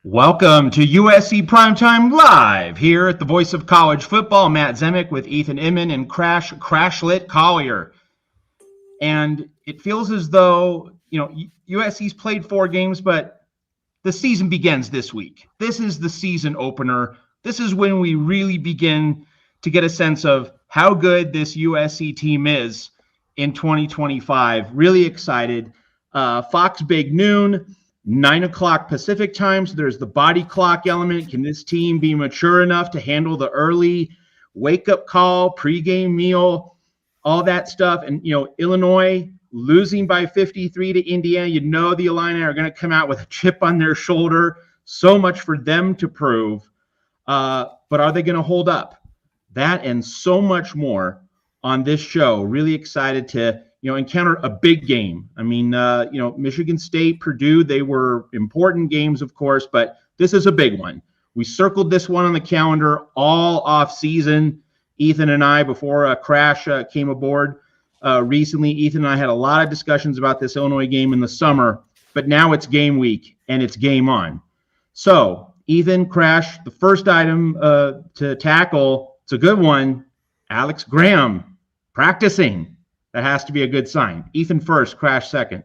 Welcome to USC Primetime Live here at the Voice of College Football. Matt Zemek with Ethan Inman and Crashlit Collier. And it feels as though, USC's played 4 games, but the season begins this week. This is the season opener. This is when we really begin to get a sense of how good this USC team is in 2025. Really excited. Fox Big Noon. 9 o'clock Pacific time, so there's the body clock element. Can this team be mature enough to handle the early wake-up call, pregame meal, all that stuff? And, Illinois losing by 53 to Indiana, the Illini are going to come out with a chip on their shoulder. So much for them to prove. But are they going to hold up? That and so much more on this show. Really excited to encounter a big game. I mean, Michigan State, Purdue, they were important games, of course, but this is a big one. We circled this one on the calendar all off season. Ethan and I, before Crash came aboard recently, Ethan and I had a lot of discussions about this Illinois game in the summer, but now it's game week and it's game on. So, Ethan, Crash, the first item to tackle, it's a good one. Alex Graham practicing. That has to be a good sign. Ethan first, Crash second.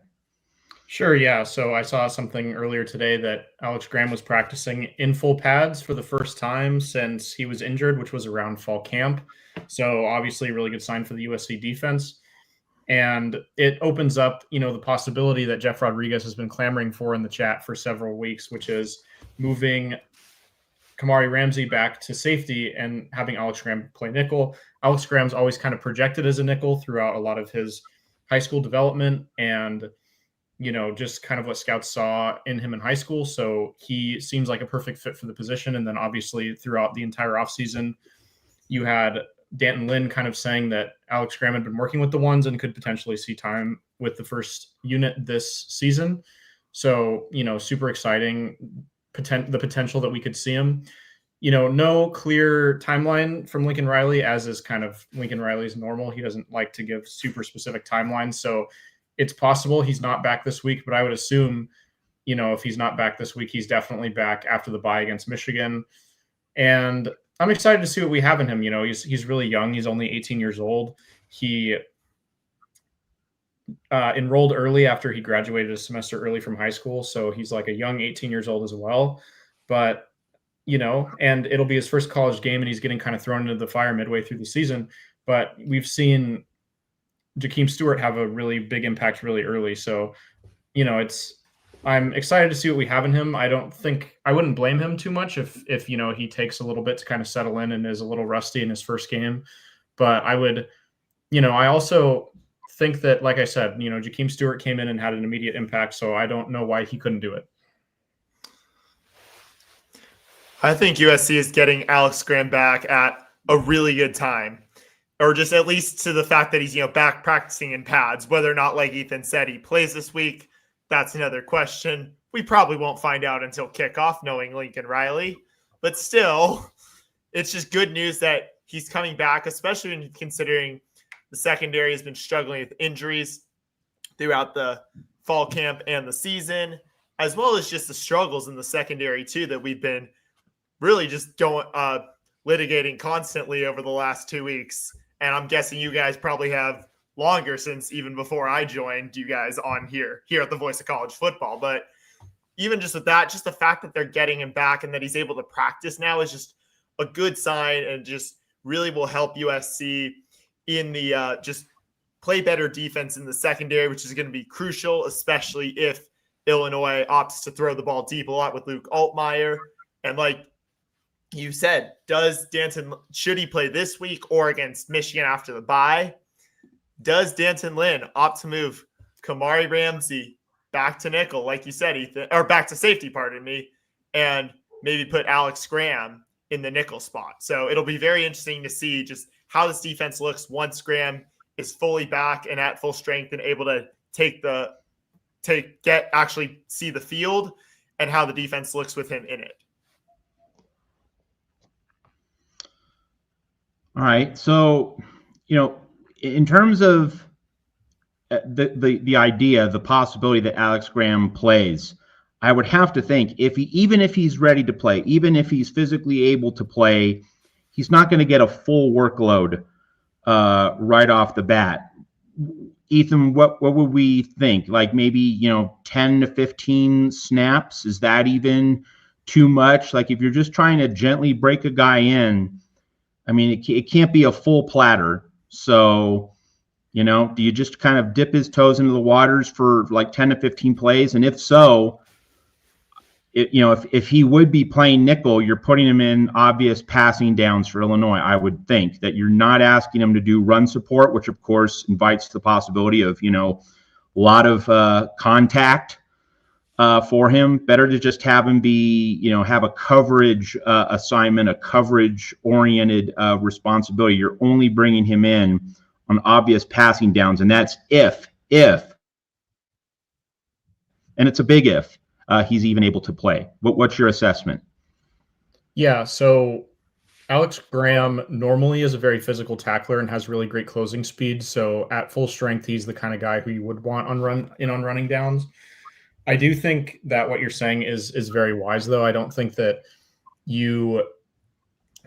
Sure, yeah. So I saw something earlier today that Alex Graham was practicing in full pads for the first time since he was injured, which was around fall camp. So obviously a really good sign for the USC defense. And it opens up, the possibility that Jeff Rodriguez has been clamoring for in the chat for several weeks, which is moving Kamari Ramsey back to safety and having Alex Graham play nickel. Alex Graham's always kind of projected as a nickel throughout a lot of his high school development and, just kind of what scouts saw in him in high school. So he seems like a perfect fit for the position. And then obviously throughout the entire offseason, you had Danton Lynn kind of saying that Alex Graham had been working with the ones and could potentially see time with the first unit this season. So, super exciting. The potential that we could see him. No clear timeline from Lincoln Riley, as is kind of Lincoln Riley's normal. He doesn't like to give super specific timelines. So it's possible he's not back this week, but I would assume, if he's not back this week, he's definitely back after the bye against Michigan. And I'm excited to see what we have in him. He's really young. He's only 18 years old. He enrolled early after he graduated a semester early from high school. So he's like a young 18 years old as well. But, and it'll be his first college game and he's getting kind of thrown into the fire midway through the season. But we've seen Jakeem Stewart have a really big impact really early. So, I'm excited to see what we have in him. I wouldn't blame him too much if he takes a little bit to kind of settle in and is a little rusty in his first game. But I would, I also think that, like I said, Jakeem Stewart came in and had an immediate impact, so I don't know why he couldn't do it. I think USC is getting Alex Graham back at a really good time, or just at least to the fact that he's, back practicing in pads. Whether or not, like Ethan said, he plays this week, that's another question. We probably won't find out until kickoff, knowing Lincoln Riley. But still, it's just good news that he's coming back, especially when considering the secondary has been struggling with injuries throughout the fall camp and the season, as well as just the struggles in the secondary too that we've been really just litigating constantly over the last 2 weeks. And I'm guessing you guys probably have longer since even before I joined you guys on here at the Voice of College Football. But even just with that, just the fact that they're getting him back and that he's able to practice now is just a good sign and just really will help USC in the just play better defense in the secondary, which is going to be crucial, especially if Illinois opts to throw the ball deep a lot with Luke Altmaier. And like you said, should he play this week or against Michigan after the bye? Does Danton Lynn opt to move Kamari Ramsey back to nickel, like you said, Ethan, or back to safety, pardon me, and maybe put Alex Graham in the nickel spot? So it'll be very interesting to see just how this defense looks once Graham is fully back and at full strength and able to actually see the field, and how the defense looks with him in it. All right. So, in terms of the idea, the possibility that Alex Graham plays, I would have to think even if he's ready to play, even if he's physically able to play, he's not going to get a full workload right off the bat. Ethan, what would we think? Like maybe 10 to 15 snaps? Is that even too much? Like if you're just trying to gently break a guy in, I mean, it can't be a full platter. So, do you just kind of dip his toes into the waters for like 10 to 15 plays? And if so, if he would be playing nickel, you're putting him in obvious passing downs for Illinois. I would think that you're not asking him to do run support, which of course invites the possibility of, a lot of contact for him. Better to just have him be, have a coverage assignment, a coverage-oriented responsibility. You're only bringing him in on obvious passing downs, and that's if, and it's a big if, he's even able to play. What's your assessment? Yeah, so Alex Graham normally is a very physical tackler and has really great closing speed. So at full strength, he's the kind of guy who you would want on running downs. I do think that what you're saying is very wise, though. I don't think that you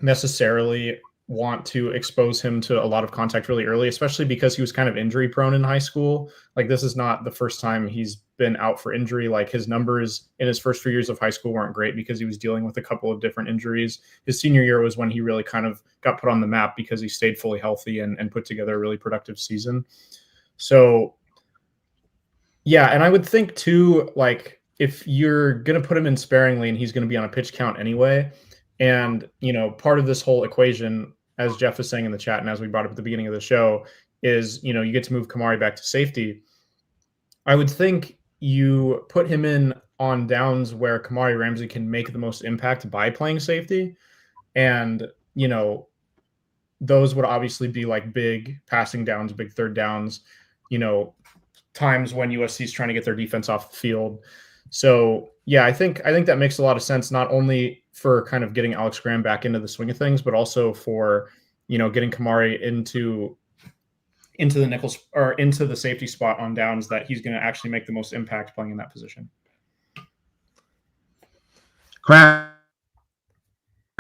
necessarily want to expose him to a lot of contact really early, especially because he was kind of injury prone in high school. Like this is not the first time he's been out for injury. Like his numbers in his first few years of high school weren't great because he was dealing with a couple of different injuries. His senior year was when he really kind of got put on the map because he stayed fully healthy and put together a really productive season. So yeah, and I would think too, like if you're going to put him in sparingly and he's going to be on a pitch count anyway, and part of this whole equation, as Jeff was saying in the chat and as we brought up at the beginning of the show, is you get to move Kamari back to safety. I would think you put him in on downs where Kamari Ramsey can make the most impact by playing safety, and those would obviously be like big passing downs, big third downs, times when USC is trying to get their defense off the field. So yeah, I think that makes a lot of sense, not only for kind of getting Alex Graham back into the swing of things, but also for, getting Kamari into the nickels or into the safety spot on downs that he's going to actually make the most impact playing in that position. Crash,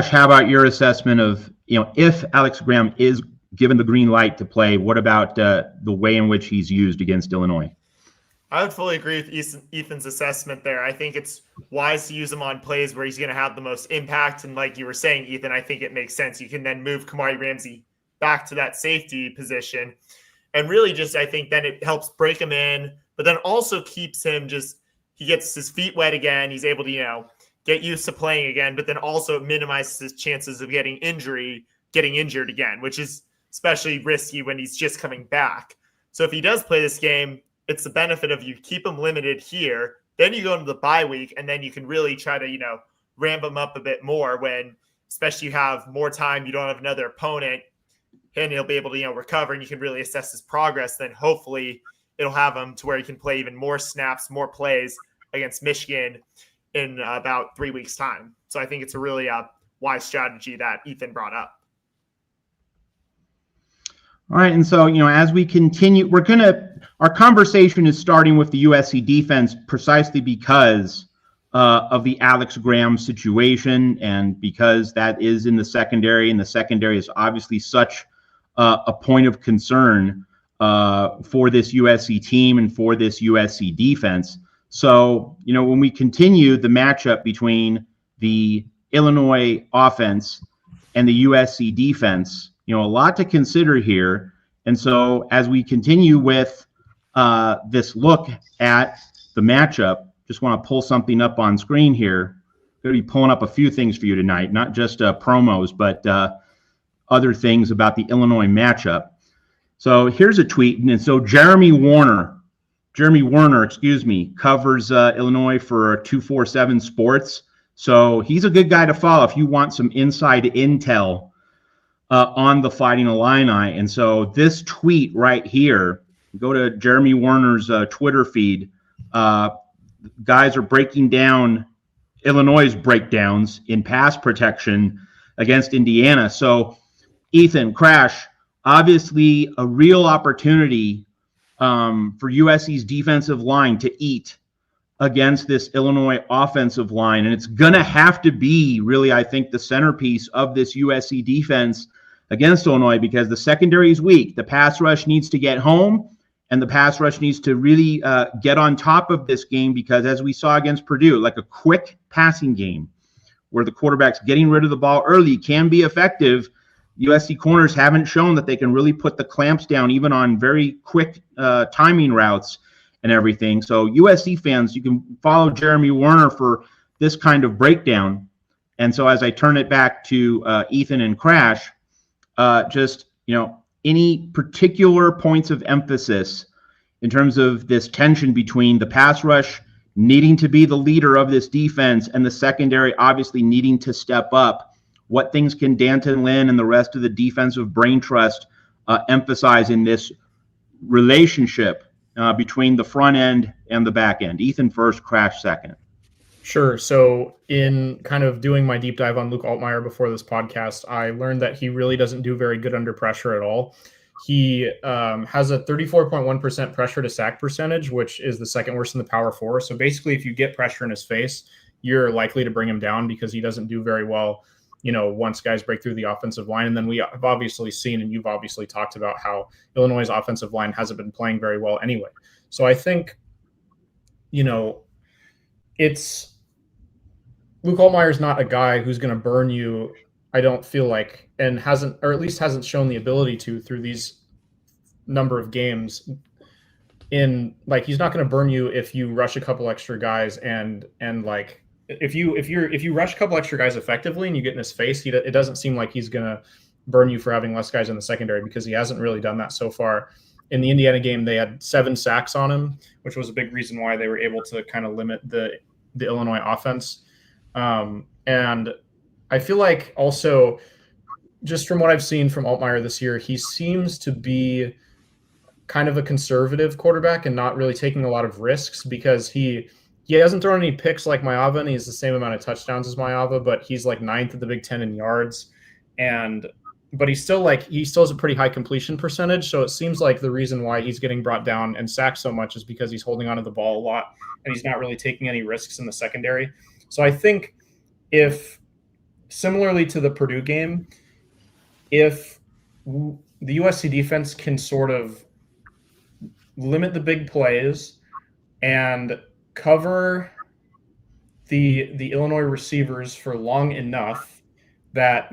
how about your assessment of, if Alex Graham is given the green light to play, what about the way in which he's used against Illinois? I would fully agree with Ethan's assessment there. I think it's wise to use him on plays where he's going to have the most impact. And like you were saying, Ethan, I think it makes sense. You can then move Kamari Ramsey back to that safety position. And really just, I think then it helps break him in, but then also keeps him he gets his feet wet again. He's able to, get used to playing again, but then also minimizes his chances of getting injured again, which is especially risky when he's just coming back. So if he does play this game, it's the benefit of you keep him limited here. Then you go into the bye week, and then you can really try to, ramp him up a bit more when, especially you have more time, you don't have another opponent, and he'll be able to, recover, and you can really assess his progress. Then hopefully it'll have him to where he can play even more snaps, more plays against Michigan in about 3 weeks' time. So I think it's a really wise strategy that Ethan brought up. All right, and so, as we continue, our conversation is starting with the USC defense precisely because of the Alex Graham situation and because that is in the secondary, and the secondary is obviously such a point of concern for this USC team and for this USC defense. So, when we continue the matchup between the Illinois offense and the USC defense, a lot to consider here. And so as we continue with this look at the matchup, just want to pull something up on screen here. Going to be pulling up a few things for you tonight, not just promos, but other things about the Illinois matchup. So here's a tweet. And so Jeremy Werner, covers Illinois for 247 Sports. So he's a good guy to follow if you want some inside intel on the Fighting Illini. And so this tweet right here, go to Jeremy Werner's Twitter feed. Guys are breaking down Illinois' breakdowns in pass protection against Indiana. So Ethan, Crash, obviously a real opportunity for USC's defensive line to eat against this Illinois offensive line. And it's going to have to be really, I think, the centerpiece of this USC defense against Illinois, because the secondary is weak. The pass rush needs to get home, and the pass rush needs to really get on top of this game, because as we saw against Purdue, like a quick passing game where the quarterback's getting rid of the ball early can be effective. USC corners haven't shown that they can really put the clamps down even on very quick timing routes and everything. So USC fans, you can follow Jeremy Werner for this kind of breakdown. And so as I turn it back to Ethan and Crash, just, any particular points of emphasis in terms of this tension between the pass rush needing to be the leader of this defense and the secondary obviously needing to step up. What things can Danton Lynn and the rest of the defensive brain trust emphasize in this relationship between the front end and the back end? Ethan first, Crash second. Sure. So in kind of doing my deep dive on Luke Altmaier before this podcast, I learned that he really doesn't do very good under pressure at all. He has a 34.1% pressure to sack percentage, which is the second worst in the Power Four. So basically, if you get pressure in his face, you're likely to bring him down, because he doesn't do very well, once guys break through the offensive line. And then we have obviously seen, and you've obviously talked about how Illinois' offensive line hasn't been playing very well anyway. So I think, it's Luke Altmaier is not a guy who's going to burn you, I don't feel like, and hasn't shown the ability to through these number of games. He's not going to burn you if you rush a couple extra guys and like if you rush a couple extra guys effectively and you get in his face, it doesn't seem like he's going to burn you for having less guys in the secondary, because he hasn't really done that so far. In the Indiana game, they had 7 sacks on him, which was a big reason why they were able to kind of limit the Illinois offense. And I feel like also, just from what I've seen from Altmaier this year, he seems to be kind of a conservative quarterback and not really taking a lot of risks, because he hasn't thrown any picks like Maava, and he has the same amount of touchdowns as Maava, but he's like 9th at the Big Ten in yards. But he still has a pretty high completion percentage. So it seems like the reason why he's getting brought down and sacked so much is because he's holding onto the ball a lot and he's not really taking any risks in the secondary. So I think, if similarly to the Purdue game, if the USC defense can sort of limit the big plays and cover the Illinois receivers for long enough that,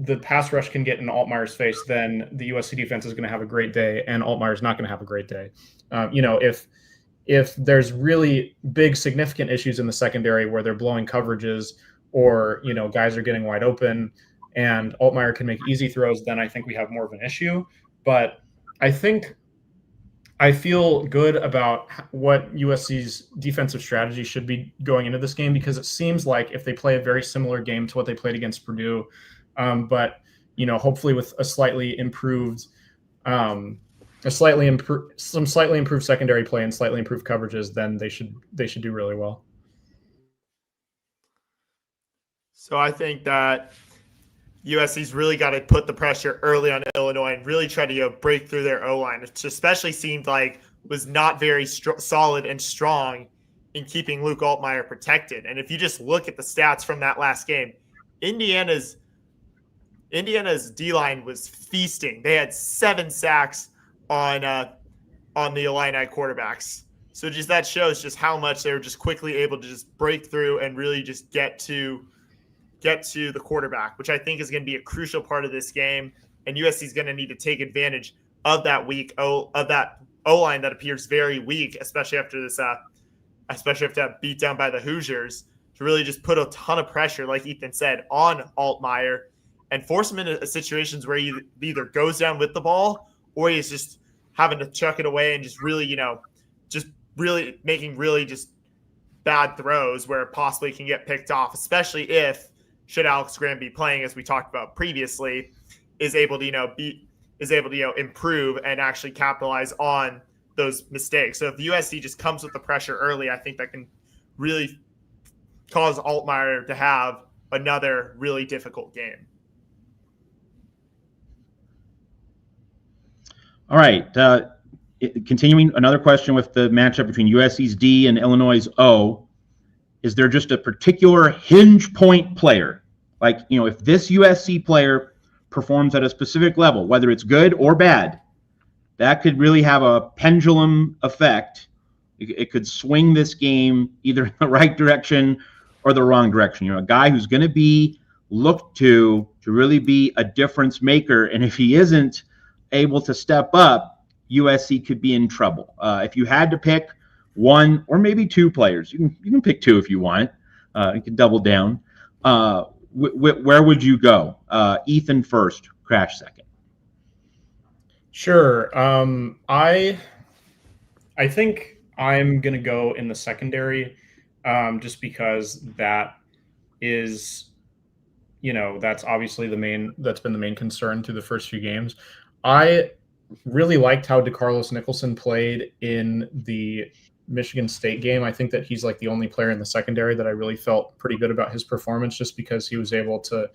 the pass rush can get in Altmaier's face, then the USC defense is going to have a great day, and Altmaier's not going to have a great day. If there's really big, significant issues in the secondary where they're blowing coverages, or, guys are getting wide open and Altmaier can make easy throws, then I think we have more of an issue. But I feel good about what USC's defensive strategy should be going into this game, because it seems like if they play a very similar game to what they played against Purdue, but hopefully with some slightly improved secondary play and slightly improved coverages, then they should do really well. So I think that USC's really got to put the pressure early on Illinois and really try to break through their O-line, which especially seemed like was not very solid and strong in keeping Luke Altmaier protected. And if you just look at the stats from that last game, Indiana's D-line was feasting. They had 7 sacks on the Illini quarterbacks. So just that shows just how much they were just quickly able to just break through and really just get to the quarterback, which I think is going to be a crucial part of this game. And USC is going to need to take advantage of that O-line that appears very weak, especially after that beat down by the Hoosiers, to really just put a ton of pressure, like Ethan said, on Altmaier and force him into situations where he either goes down with the ball or he's just having to chuck it away and just really, just really making really just bad throws where it possibly can get picked off, especially if, should Alex Graham be playing, as we talked about previously, is able to improve and actually capitalize on those mistakes. So if the USC just comes with the pressure early, I think that can really cause Altmaier to have another really difficult game. All right. continuing another question with the matchup between USC's D and Illinois' O, is there just a particular hinge point player? Like, if this USC player performs at a specific level, whether it's good or bad, that could really have a pendulum effect. It could swing this game either in the right direction or the wrong direction. A guy who's going to be looked to really be a difference maker. And if he isn't able to step up, USC could be in trouble. If you had to pick one or maybe two players, you can pick two if you want. You can double down. Where would you go? Ethan first, Crash second. Sure. I think I'm gonna go in the secondary, just because that is, that's obviously that's been the main concern through the first few games. I really liked how DeCarlos Nicholson played in the Michigan State game. I think that he's like the only player in the secondary that I really felt pretty good about his performance, just because he was able to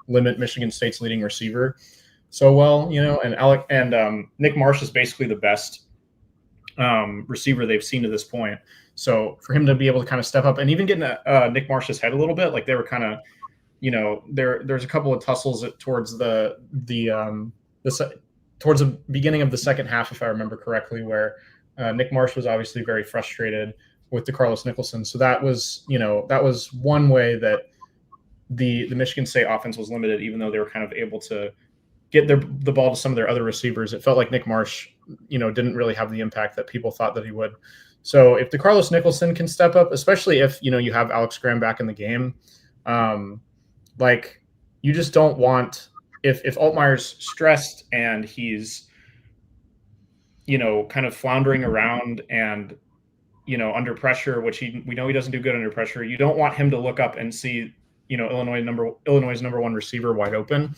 limit Michigan State's leading receiver so well, and Nick Marsh is basically the best receiver they've seen to this point. So for him to be able to kind of step up and even get in Nick Marsh's head a little bit, like they were kind of, there's a couple of tussles towards towards the beginning of the second half, if I remember correctly, where Nick Marsh was obviously very frustrated with DeCarlos Nicholson. So that was one way that the Michigan State offense was limited, even though they were kind of able to get the ball to some of their other receivers. It felt like Nick Marsh, didn't really have the impact that people thought that he would. So if DeCarlos Nicholson can step up, especially if, you have Alex Graham back in the game, you just don't want, if Altmaier's stressed and he's, kind of floundering around and, under pressure, which we know he doesn't do good under pressure. You don't want him to look up and see, Illinois' number one receiver wide open,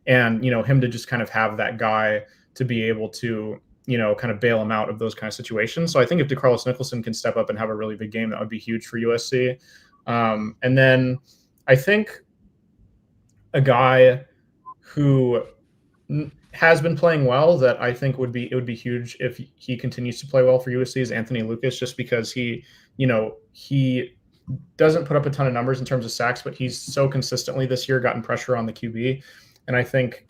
and, him to just kind of have that guy to be able to, kind of bail him out of those kind of situations. So I think if DeCarlos Nicholson can step up and have a really big game, that would be huge for USC. And then I think a guy who has been playing well that I think it would be huge if he continues to play well for USC is Anthony Lucas, just because he doesn't put up a ton of numbers in terms of sacks, but he's so consistently this year gotten pressure on the QB. And I think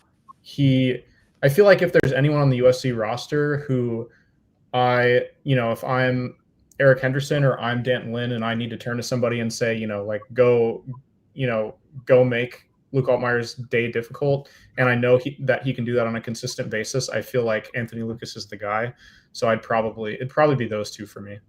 I feel like if there's anyone on the USC roster who if I'm Eric Henderson or I'm Danton Lynn and I need to turn to somebody and say, go make Luke Altmaier's day difficult, and I know that he can do that on a consistent basis, I feel like Anthony Lucas is the guy. So it'd probably be those two for me.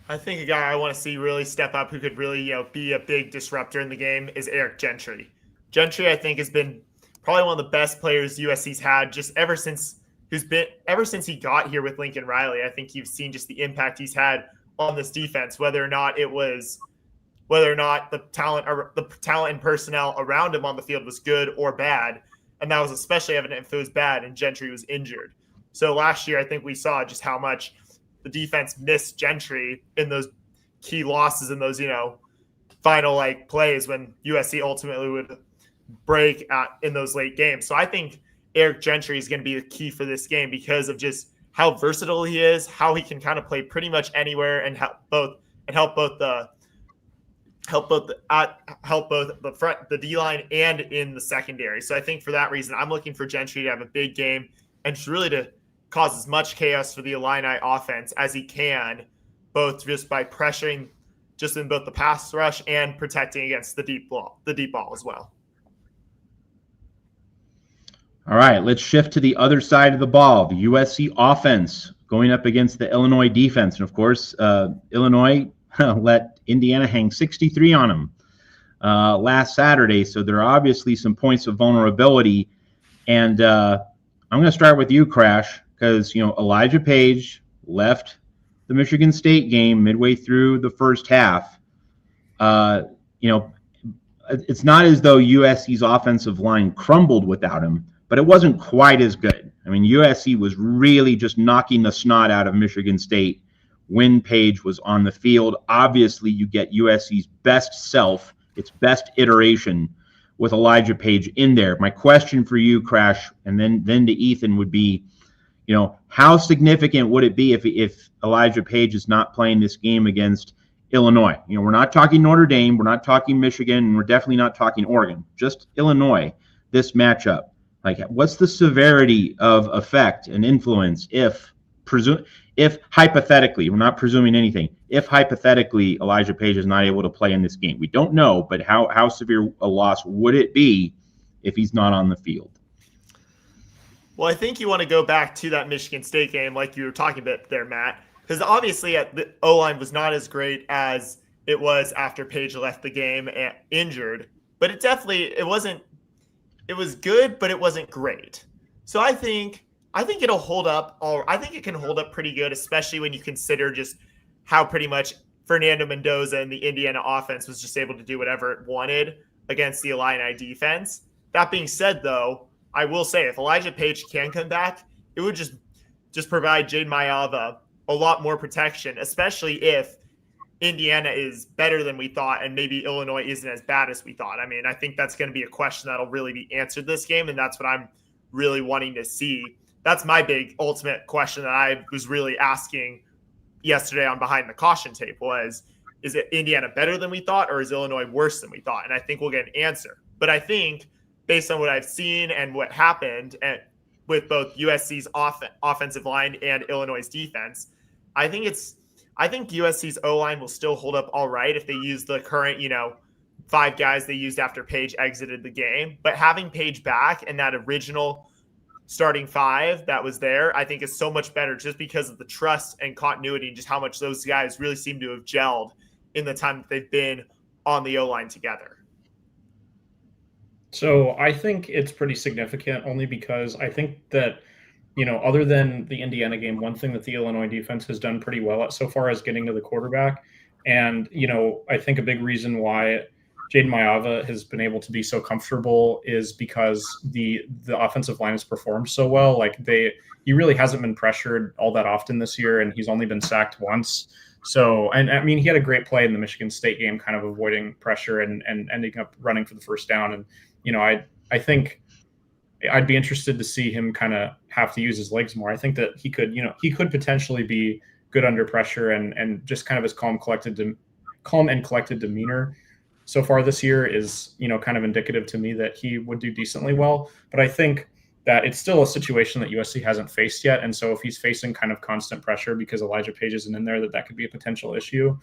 I think a guy I want to see really step up who could really, be a big disruptor in the game is Eric Gentry. Gentry, I think, has been probably one of the best players USC's had just ever since he got here with Lincoln Riley. I think you've seen just the impact he's had on this defense, whether or not the talent and personnel around him on the field was good or bad. And that was especially evident if it was bad and Gentry was injured. So last year, I think we saw just how much the defense missed Gentry in those key losses in those, final plays when USC ultimately would break in those late games. So I think Eric Gentry is going to be the key for this game because of just how versatile he is, how he can kind of play pretty much anywhere and help both the front, the D line, and in the secondary. So I think for that reason, I'm looking for Gentry to have a big game and just really to cause as much chaos for the Illini offense as he can, both just by pressuring just in both the pass rush and protecting against the deep ball as well. All right, let's shift to the other side of the ball, the USC offense going up against the Illinois defense. And of course, Illinois let Indiana hang 63 on them last Saturday. So there are obviously some points of vulnerability. And I'm going to start with you, Crash, because, Elijah Page left the Michigan State game midway through the first half. It's not as though USC's offensive line crumbled without him, but it wasn't quite as good. I mean, USC was really just knocking the snot out of Michigan State when Page was on the field. Obviously, you get USC's best self, its best iteration, with Elijah Page in there. My question for you, Crash, and then to Ethan would be, how significant would it be if Elijah Page is not playing this game against Illinois? We're not talking Notre Dame, we're not talking Michigan, and we're definitely not talking Oregon, just Illinois, this matchup. Like, what's the severity of effect and influence if hypothetically, we're not presuming anything, if hypothetically Elijah Page is not able to play in this game? We don't know, but how severe a loss would it be if he's not on the field? Well, I think you want to go back to that Michigan State game like you were talking about there, Matt, because obviously the O-line was not as great as it was after Page left the game injured, but it was good, but it wasn't great. So I think it'll hold up. I think it can hold up pretty good, especially when you consider just how pretty much Fernando Mendoza and the Indiana offense was just able to do whatever it wanted against the Illini defense. That being said, though, I will say if Elijah Page can come back, it would just provide Jade Mayava a lot more protection, especially if Indiana is better than we thought and maybe Illinois isn't as bad as we thought. I mean, I think that's going to be a question that'll really be answered this game, and that's what I'm really wanting to see. That's my big ultimate question that I was really asking yesterday on Behind the Caution tape was, is it Indiana better than we thought, or is Illinois worse than we thought? And I think we'll get an answer. But I think based on what I've seen and what happened with both USC's offensive line and Illinois' defense, I think USC's O-line will still hold up all right if they use the current, 5 guys they used after Page exited the game. But having Page back and that original starting 5 that was there, I think is so much better just because of the trust and continuity and just how much those guys really seem to have gelled in the time that they've been on the O-line together. So I think it's pretty significant only because I think that, other than the Indiana game, one thing that the Illinois defense has done pretty well at so far is getting to the quarterback. And, I think a big reason why Jaden Mayava has been able to be so comfortable is because the offensive line has performed so well. Like he really hasn't been pressured all that often this year, and he's only been sacked once. So, and I mean, he had a great play in the Michigan State game, kind of avoiding pressure and ending up running for the first down. And, I think I'd be interested to see him kind of have to use his legs more. I think that he could potentially be good under pressure and just kind of his calm and collected demeanor so far this year is, kind of indicative to me that he would do decently well. But I think that it's still a situation that USC hasn't faced yet. And so if he's facing kind of constant pressure because Elijah Page isn't in there, that could be a potential issue.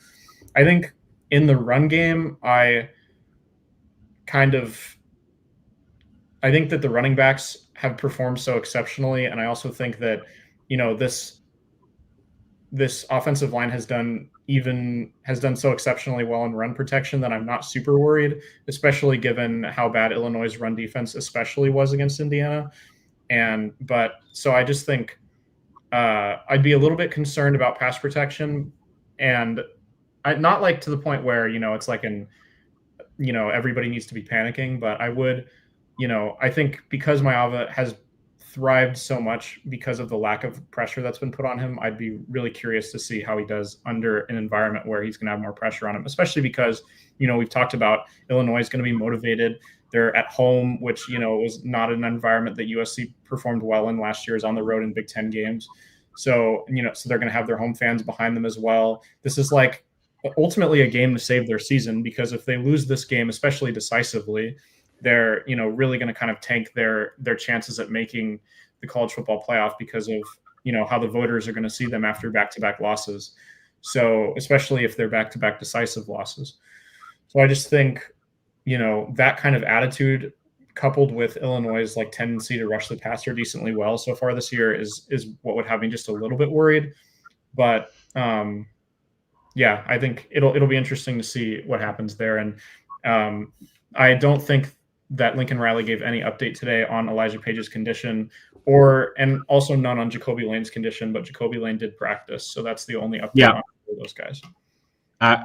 I think in the run game, I think that the running backs have performed so exceptionally. And I also think that, this offensive line has done so exceptionally well in run protection that I'm not super worried, especially given how bad Illinois' run defense especially was against Indiana. So I just think I'd be a little bit concerned about pass protection, and not like to the point where, it's like everybody needs to be panicking, but I would, I think because Mayava has thrived so much because of the lack of pressure that's been put on him, I'd be really curious to see how he does under an environment where he's going to have more pressure on him, especially because, we've talked about Illinois is going to be motivated. They're at home, which, was not an environment that USC performed well in last year, is on the road in Big Ten games. So, so they're going to have their home fans behind them as well. This is like ultimately a game to save their season, because if they lose this game, especially decisively, they're, really going to kind of tank their chances at making the college football playoff because of, how the voters are going to see them after back-to-back losses. So especially if they're back-to-back decisive losses. So I just think, that kind of attitude coupled with Illinois' tendency to rush the passer decently well so far this year is what would have me just a little bit worried. But yeah, I think it'll be interesting to see what happens there. And I don't think that Lincoln Riley gave any update today on Elijah Page's condition, and also none on Jacobe Lane's condition, but Jacobe Lane did practice. So that's the only update on those guys.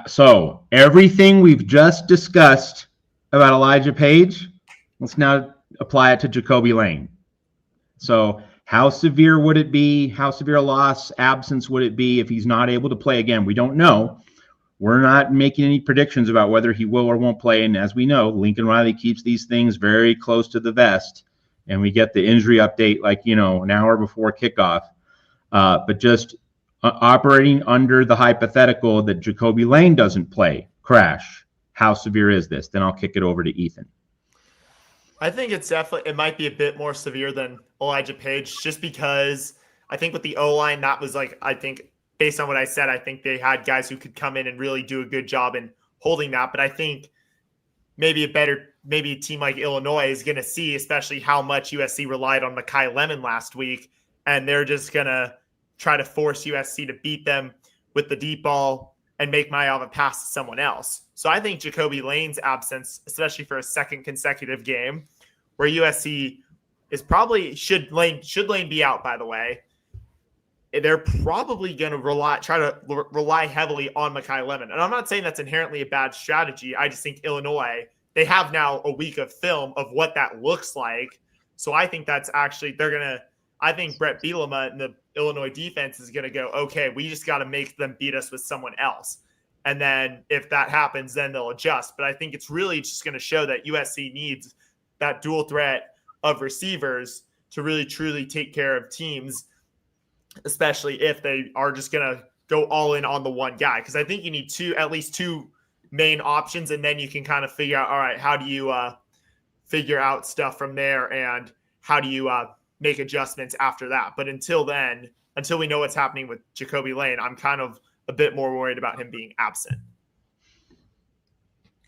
So everything we've just discussed about Elijah Page, let's now apply it to Jacobe Lane. So how severe would it be? How severe a loss, absence would it be if he's not able to play again? We don't know. we're not making any predictions about whether he will or won't play. And as we know, Lincoln Riley keeps these things very close to the vest, and we get the injury update an hour before kickoff. But just operating under the hypothetical that Jacobe Lane doesn't play, Crash, how severe is this? Then I'll kick it over to Ethan. I think it might be a bit more severe than Elijah Page, just because I think with the O-line, that was I think based on what I said, I think they had guys who could come in and really do a good job in holding that. But I think maybe a team like Illinois is going to see, especially how much USC relied on Makai Lemon last week, and they're just going to try to force USC to beat them with the deep ball and make Mayava pass to someone else. So I think Jacobe Lane's absence, especially for a second consecutive game, where USC is probably should Lane be out, by the way, they're probably going to try to rely heavily on Makai Lemon. And I'm not saying that's inherently a bad strategy. I just think Illinois, they have now a week of film of what that looks like. So I think that's actually I think Brett Bielema and the Illinois defense is going to go, okay, we just got to make them beat us with someone else. And then if that happens, then they'll adjust. But I think it's really just going to show that USC needs that dual threat of receivers to really truly take care of teams, especially if they are just going to go all in on the one guy. Because I think you need at least two main options, and then you can kind of figure out, all right, how do you figure out stuff from there, and how do you make adjustments after that. But until we know what's happening with Jacobe Lane, I'm kind of a bit more worried about him being absent.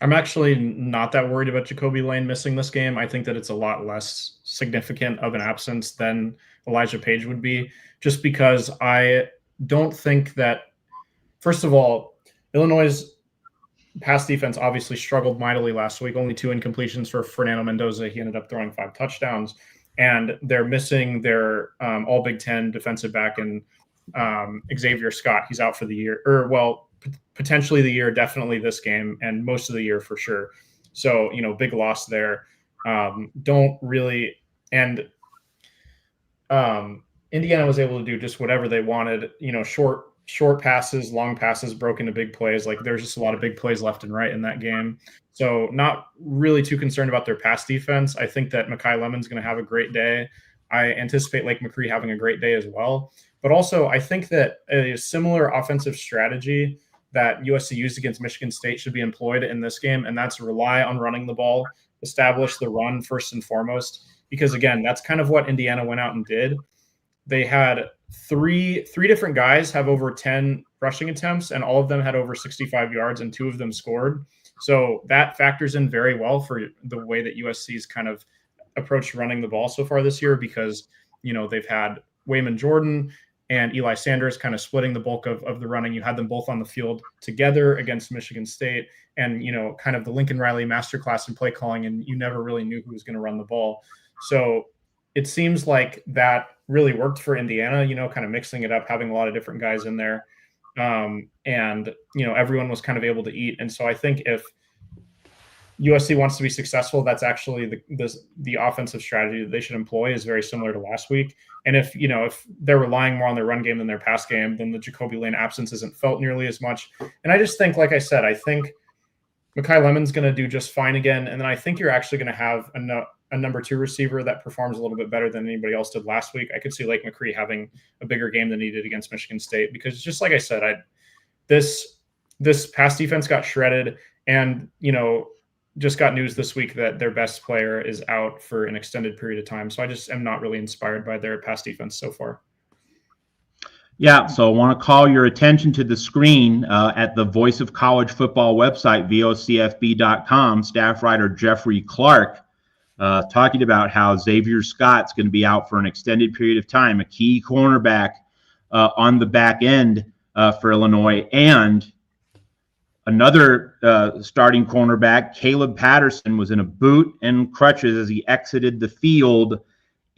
I'm actually not that worried about Jacobe Lane missing this game. I think that it's a lot less significant of an absence than Elijah Page would be, just because I don't think that, first of all, Illinois' pass defense obviously struggled mightily last week. Only 2 incompletions for Fernando Mendoza. He ended up throwing 5 touchdowns. And they're missing their all Big Ten defensive back in Xavier Scott. He's out for the year, potentially the year, definitely this game, and most of the year for sure. So, big loss there. Indiana was able to do just whatever they wanted, short passes, long passes, broke into big plays. There's just a lot of big plays left and right in that game. So not really too concerned about their pass defense. I think that Makai Lemon's going to have a great day. I anticipate Lake McCree having a great day as well. But also, I think that a similar offensive strategy that USC used against Michigan State should be employed in this game, and that's rely on running the ball, establish the run first and foremost, because, again, that's kind of what Indiana went out and did. They had three different guys have over 10 rushing attempts, and all of them had over 65 yards, and 2 of them scored. So that factors in very well for the way that USC's kind of approached running the ball so far this year, because, they've had Wayman Jordan and Eli Sanders kind of splitting the bulk of the running. You had them both on the field together against Michigan State, and, kind of the Lincoln Riley masterclass in play calling, and you never really knew who was going to run the ball. So it seems like that really worked for Indiana, kind of mixing it up, having a lot of different guys in there. And, everyone was kind of able to eat. And so I think if USC wants to be successful, that's actually the offensive strategy that they should employ is very similar to last week. And if they're relying more on their run game than their pass game, then the Jacobe Lane absence isn't felt nearly as much. And I just think, like I said, I think Makai Lemon's going to do just fine again. And then I think you're actually going to have a number 2 receiver that performs a little bit better than anybody else did last week. I could see Lake McCree having a bigger game than he did against Michigan State, because just like I said, this pass defense got shredded, and, just got news this week that their best player is out for an extended period of time. So I just am not really inspired by their pass defense so far. Yeah, so I want to call your attention to the screen at the Voice of College Football website, vocfb.com. Staff writer Jeffrey Clark talking about how Xavier Scott's going to be out for an extended period of time, a key cornerback on the back end for Illinois, and another starting cornerback, Caleb Patterson, was in a boot and crutches as he exited the field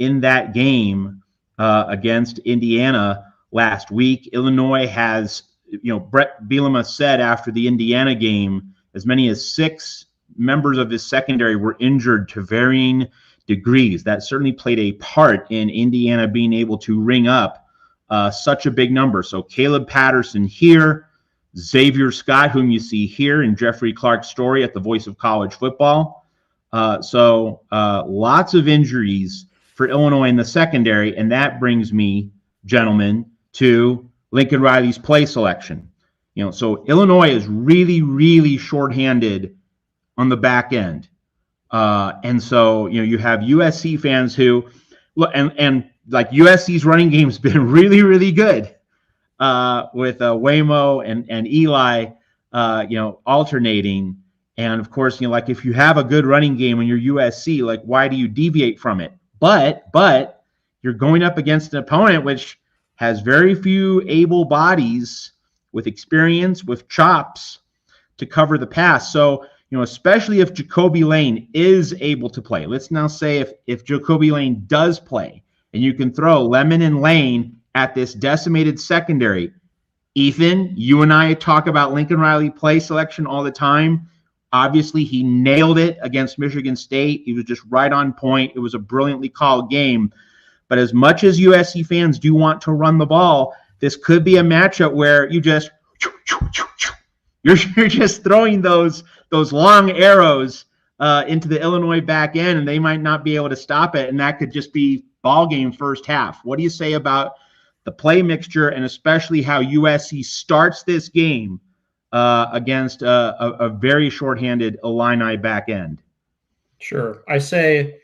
in that game against Indiana last week. Illinois has, Brett Bielema said after the Indiana game, as many as 6 members of his secondary were injured to varying degrees. That certainly played a part in Indiana being able to ring up such a big number. So Caleb Patterson here, Xavier Scott, whom you see here, and Jeffrey Clark Story at the Voice of College Football. So lots of injuries for Illinois in the secondary, and that brings me, gentlemen, to Lincoln Riley's play selection. So Illinois is really, really shorthanded on the back end. And so, you have USC fans who look, and like USC's running game's been really, really good with Waymo and Eli, alternating. And of course, like if you have a good running game when you're USC, like why do you deviate from it? But you're going up against an opponent which has very few able bodies with experience, with chops to cover the pass. So, especially if Jacobe Lane is able to play. Let's now say if Jacobe Lane does play, and you can throw Lemon and Lane at this decimated secondary. Ethan, you and I talk about Lincoln Riley play selection all the time. Obviously, he nailed it against Michigan State. He was just right on point. It was a brilliantly called game. But as much as USC fans do want to run the ball, this could be a matchup where you're just throwing those long arrows into the Illinois back end, and they might not be able to stop it, and that could just be ball game first half. What do you say about the play mixture, and especially how USC starts this game against a very shorthanded Illini back end? Sure. I say,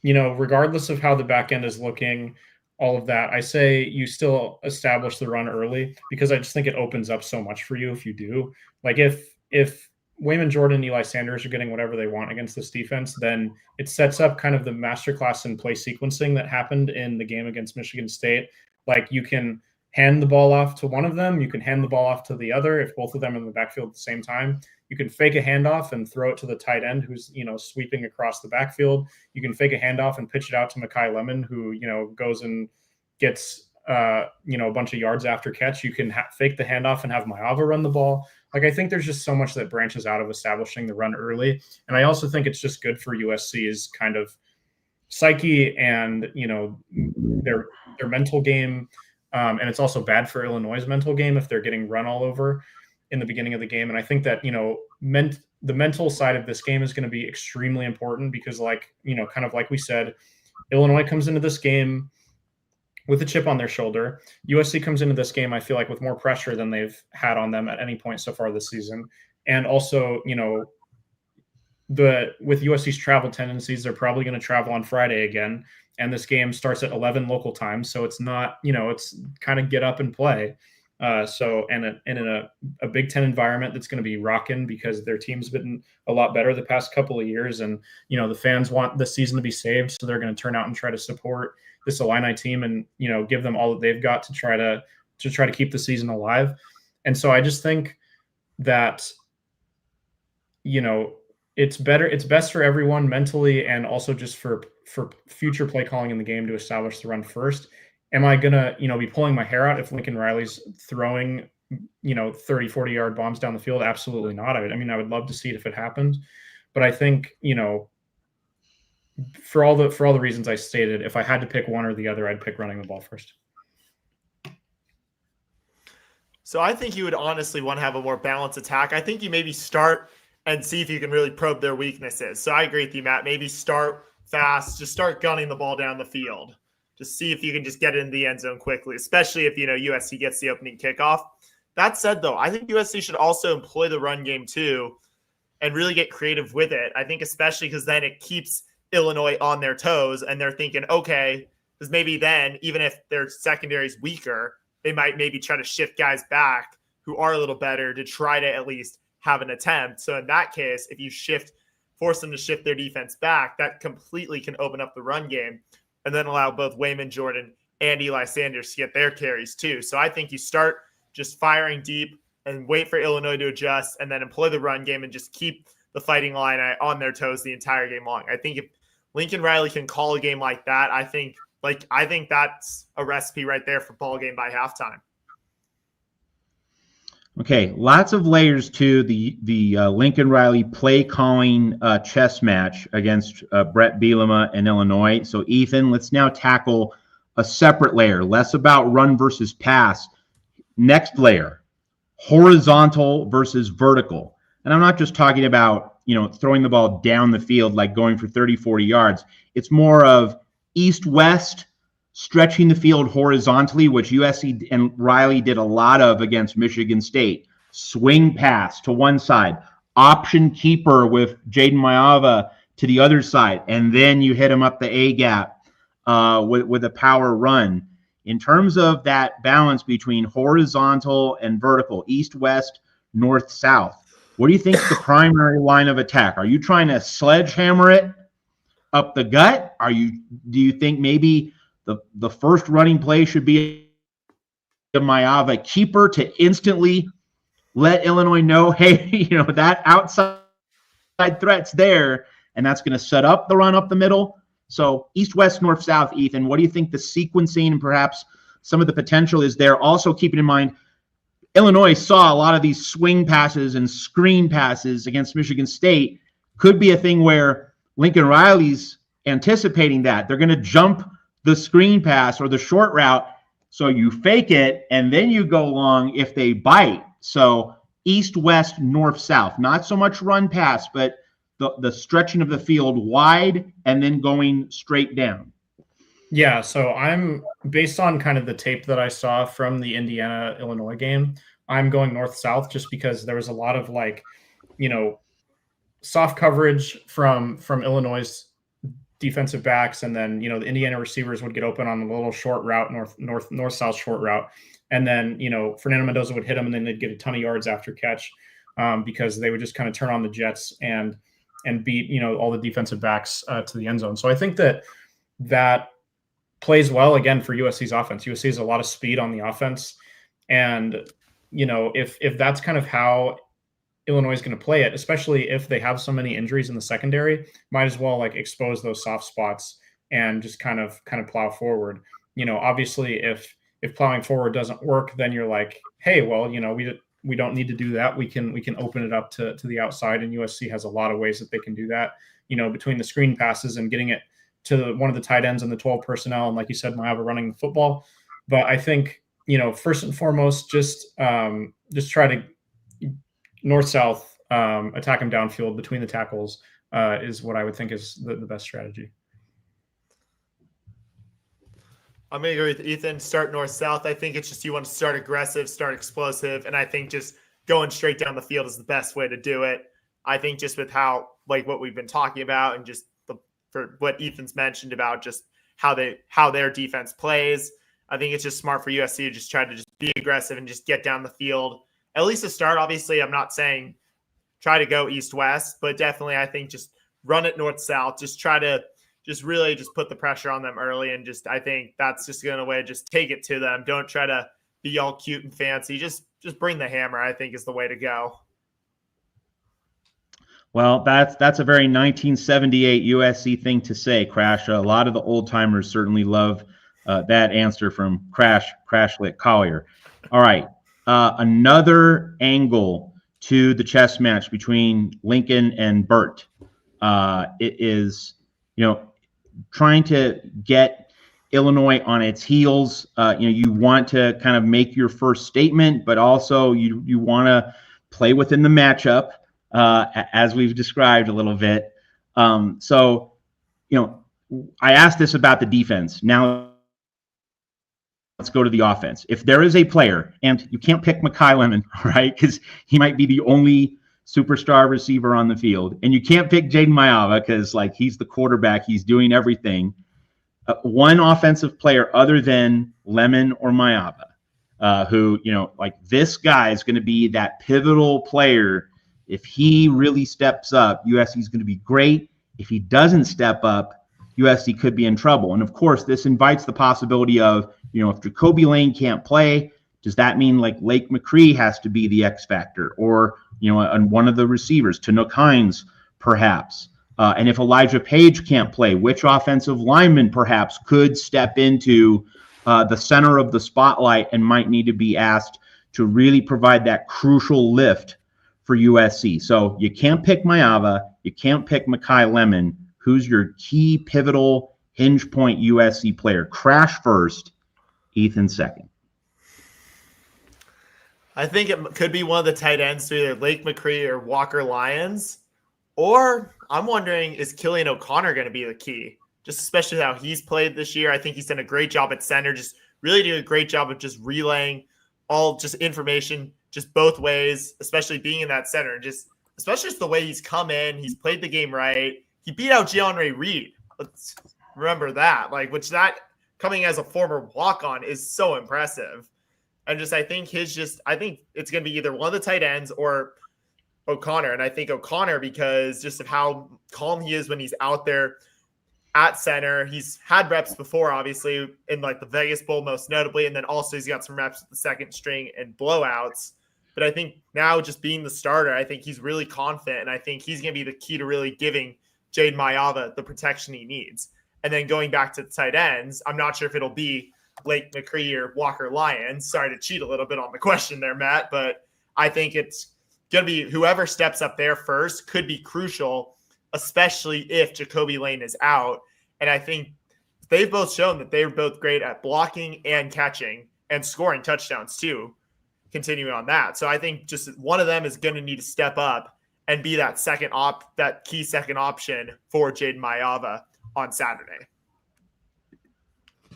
regardless of how the back end is looking, all of that, I say you still establish the run early, because I just think it opens up so much for you if you do. Like if Wayman Jordan and Eli Sanders are getting whatever they want against this defense, then it sets up kind of the masterclass in play sequencing that happened in the game against Michigan State. Like you can hand the ball off to one of them, you can hand the ball off to the other if both of them are in the backfield at the same time. You can fake a handoff and throw it to the tight end who's, sweeping across the backfield. You can fake a handoff and pitch it out to Mekhi Lemon, who, goes and gets, a bunch of yards after catch. You can fake the handoff and have Maava run the ball. Like, I think there's just so much that branches out of establishing the run early. And I also think it's just good for USC's kind of psyche and, their mental game. And it's also bad for Illinois' mental game if they're getting run all over in the beginning of the game. And I think that, the mental side of this game is going to be extremely important because, kind of like we said, Illinois comes into this game with a chip on their shoulder. USC comes into this game, I feel like, with more pressure than they've had on them at any point so far this season. And also, with USC's travel tendencies, they're probably going to travel on Friday again. And this game starts at 11 local time. So it's not, it's kind of get up and play. And in a Big Ten environment that's going to be rocking because their team's been a lot better the past couple of years. And, the fans want the season to be saved. So they're going to turn out and try to support this Illini team and, give them all that they've got to try to keep the season alive. And so I just think that, it's best for everyone mentally and also just for future play calling in the game to establish the run first. Am I going to, be pulling my hair out if Lincoln Riley's throwing, 30, 40-yard bombs down the field? Absolutely not. I would love to see it if it happens. But I think, for all the reasons I stated, if I had to pick one or the other, I'd pick running the ball first. So I think you would honestly want to have a more balanced attack. I think you maybe start and see if you can really probe their weaknesses. So I agree with you, Matt. Maybe start fast, just start gunning the ball down the field. Just see if you can just get it in the end zone quickly, especially if, USC gets the opening kickoff. That said, though, I think USC should also employ the run game too and really get creative with it. I think especially because then it keeps Illinois on their toes and they're thinking, okay, because maybe then, even if their secondary is weaker, they might maybe try to shift guys back who are a little better to try to at least have an attempt. So in that case, if you force them to shift their defense back, that completely can open up the run game and then allow both Wayman Jordan and Eli Sanders to get their carries too. So I think you start just firing deep and wait for Illinois to adjust and then employ the run game and just keep the Fighting Illini on their toes the entire game long. I think if Lincoln Riley can call a game like that, I think that's a recipe right there for ball game by halftime. Okay, lots of layers to the Lincoln Riley play calling chess match against Brett Bielema and Illinois. So Ethan, let's now tackle a separate layer, less about run versus pass. Next layer, horizontal versus vertical. And I'm not just talking about, throwing the ball down the field, like going for 30, 40 yards. It's more of east-west, stretching the field horizontally, which USC and Riley did a lot of against Michigan State. Swing pass to one side, option keeper with Jaden Maiava to the other side, and then you hit him up the A-gap with a power run. In terms of that balance between horizontal and vertical, east-west, north-south, what do you think is the primary line of attack? Are you trying to sledgehammer it up the gut? Do you think maybe the first running play should be a Maiava keeper to instantly let Illinois know, hey, that outside threat's there, and that's going to set up the run up the middle? So east, west, north, south, Ethan, what do you think the sequencing and perhaps some of the potential is there? Also keeping in mind, Illinois saw a lot of these swing passes and screen passes against Michigan State. Could be a thing where Lincoln Riley's anticipating that. They're going to jump the screen pass or the short route, so you fake it, and then you go long if they bite. So east, west, north, south. Not so much run pass, but the stretching of the field wide and then going straight down. Yeah, so I'm based on kind of the tape that I saw from the Indiana-Illinois game, I'm going north-south just because there was a lot of soft coverage from Illinois' defensive backs, and then the Indiana receivers would get open on a little short route, north-south short route, and then Fernando Mendoza would hit them, and then they'd get a ton of yards after catch because they would just kind of turn on the jets and beat all the defensive backs to the end zone. So I think that plays well again for USC's offense. USC has a lot of speed on the offense, and if that's kind of how Illinois is going to play it, especially if they have so many injuries in the secondary, might as well expose those soft spots and just kind of plow forward. Obviously if plowing forward doesn't work, then you're like, hey, well, we don't need to do that. We can open it up to the outside, and USC has a lot of ways that they can do that. Between the screen passes and getting it to one of the tight ends and the 12 personnel, and like you said, Maiava running the football. But I think first and foremost, just try to north-south, attack them downfield between the tackles is what I would think is the best strategy. I'm going to agree with Ethan. Start north-south. I think it's just you want to start aggressive, start explosive, and I think just going straight down the field is the best way to do it. I think just with how, what we've been talking about, and just for what Ethan's mentioned about just how their defense plays, I think it's just smart for USC to just try to just be aggressive and just get down the field. At least to start, obviously, I'm not saying try to go east-west, but definitely I think just run it north-south. Just try to really put the pressure on them early, and I think that's just going to just take it to them. Don't try to be all cute and fancy. Just bring the hammer, I think, is the way to go. Well, that's a very 1978 USC thing to say, Crash. A lot of the old timers certainly love that answer from Crashlet Collier. All right, another angle to the chess match between Lincoln and Burt. It is, trying to get Illinois on its heels. You want to kind of make your first statement, but also you want to play within the matchup, as we've described a little bit. So, I asked this about the defense. Now let's go to the offense. If there is a player, and you can't pick Makai Lemon, right? Because he might be the only superstar receiver on the field, and you can't pick Jaden Maiava because he's the quarterback, he's doing everything. One offensive player other than Lemon or Maiava, who this guy is going to be that pivotal player. If he really steps up, USC is going to be great. If he doesn't step up, USC could be in trouble. And of course, this invites the possibility of, if Jacobe Lane can't play, does that mean Lake McCree has to be the X factor, or on one of the receivers, Tanook Hines perhaps? And if Elijah Page can't play, which offensive lineman perhaps could step into the center of the spotlight and might need to be asked to really provide that crucial lift for USC? So you can't pick Maiava, you can't pick Makai Lemon. Who's your key pivotal hinge point USC player? Crash first, Ethan second. I think it could be one of the tight ends to either Lake McCree or Walker Lyons. Or I'm wondering, is Killian O'Connor going to be the key? Just especially how he's played this year. I think he's done a great job at center, just really doing a great job of just relaying all just information just both ways, especially being in that center. Especially just the way he's come in. He's played the game right. He beat out Jeonre Reed. Let's remember that. Which that coming as a former walk-on is so impressive. And I think it's going to be either one of the tight ends or O'Connor. And I think O'Connor, because just of how calm he is when he's out there at center. He's had reps before, obviously, in the Vegas Bowl most notably. And then also he's got some reps with the second string and blowouts. But I think now just being the starter, I think he's really confident. And I think he's going to be the key to really giving Jade Mayava the protection he needs. And then going back to the tight ends, I'm not sure if it'll be Lake McCree or Walker Lyons. Sorry to cheat a little bit on the question there, Matt. But I think it's going to be whoever steps up there first could be crucial, especially if Jacobe Lane is out. And I think they've both shown that they're both great at blocking and catching and scoring touchdowns too, continuing on that. So I think just one of them is going to need to step up and be that key second option for Jaden Mayava on Saturday.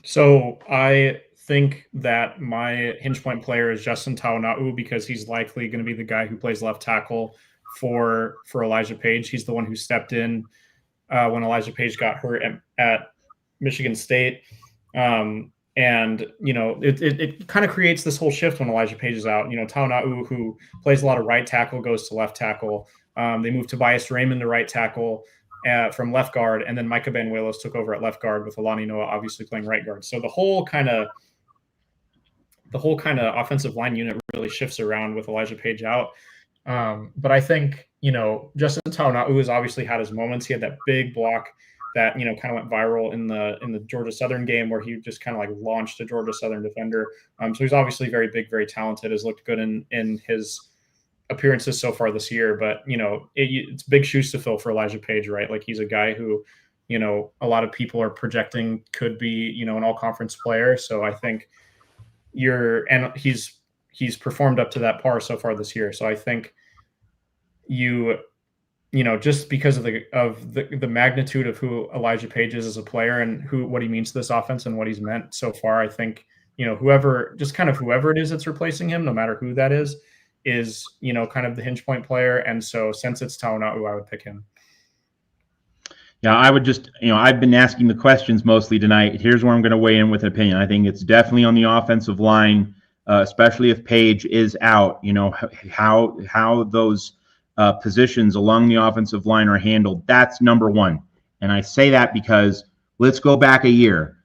So I think that my hinge point player is Justin Taona'u because he's likely going to be the guy who plays left tackle for Elijah Page. He's the one who stepped in when Elijah Page got hurt at Michigan State. And, it kind of creates this whole shift when Elijah Page is out. Taona'u, who plays a lot of right tackle, goes to left tackle. They moved Tobias Raymond to right tackle from left guard, and then Micah Banuelos took over at left guard with Alani Noah obviously playing right guard. So the whole kind of offensive line unit really shifts around with Elijah Page out. But I think, Justin Taona'u has obviously had his moments. He had that big block that, kind of went viral in the Georgia Southern game where he just kind of launched a Georgia Southern defender. So he's obviously very big, very talented, has looked good in his appearances so far this year. But, it's big shoes to fill for Elijah Page, right? He's a guy who, a lot of people are projecting could be, an all-conference player. So I think he's performed up to that par so far this year. So I think just because of the magnitude of who Elijah Page is as a player and what he means to this offense and what he's meant so far, I think, whoever it is that's replacing him, no matter who that is kind of the hinge point player. And so since it's Taona'u, I would pick him. Yeah, I would just, I've been asking the questions mostly tonight. Here's where I'm going to weigh in with an opinion. I think it's definitely on the offensive line, especially if Page is out, how those positions along the offensive line are handled. That's number one. And I say that because let's go back a year.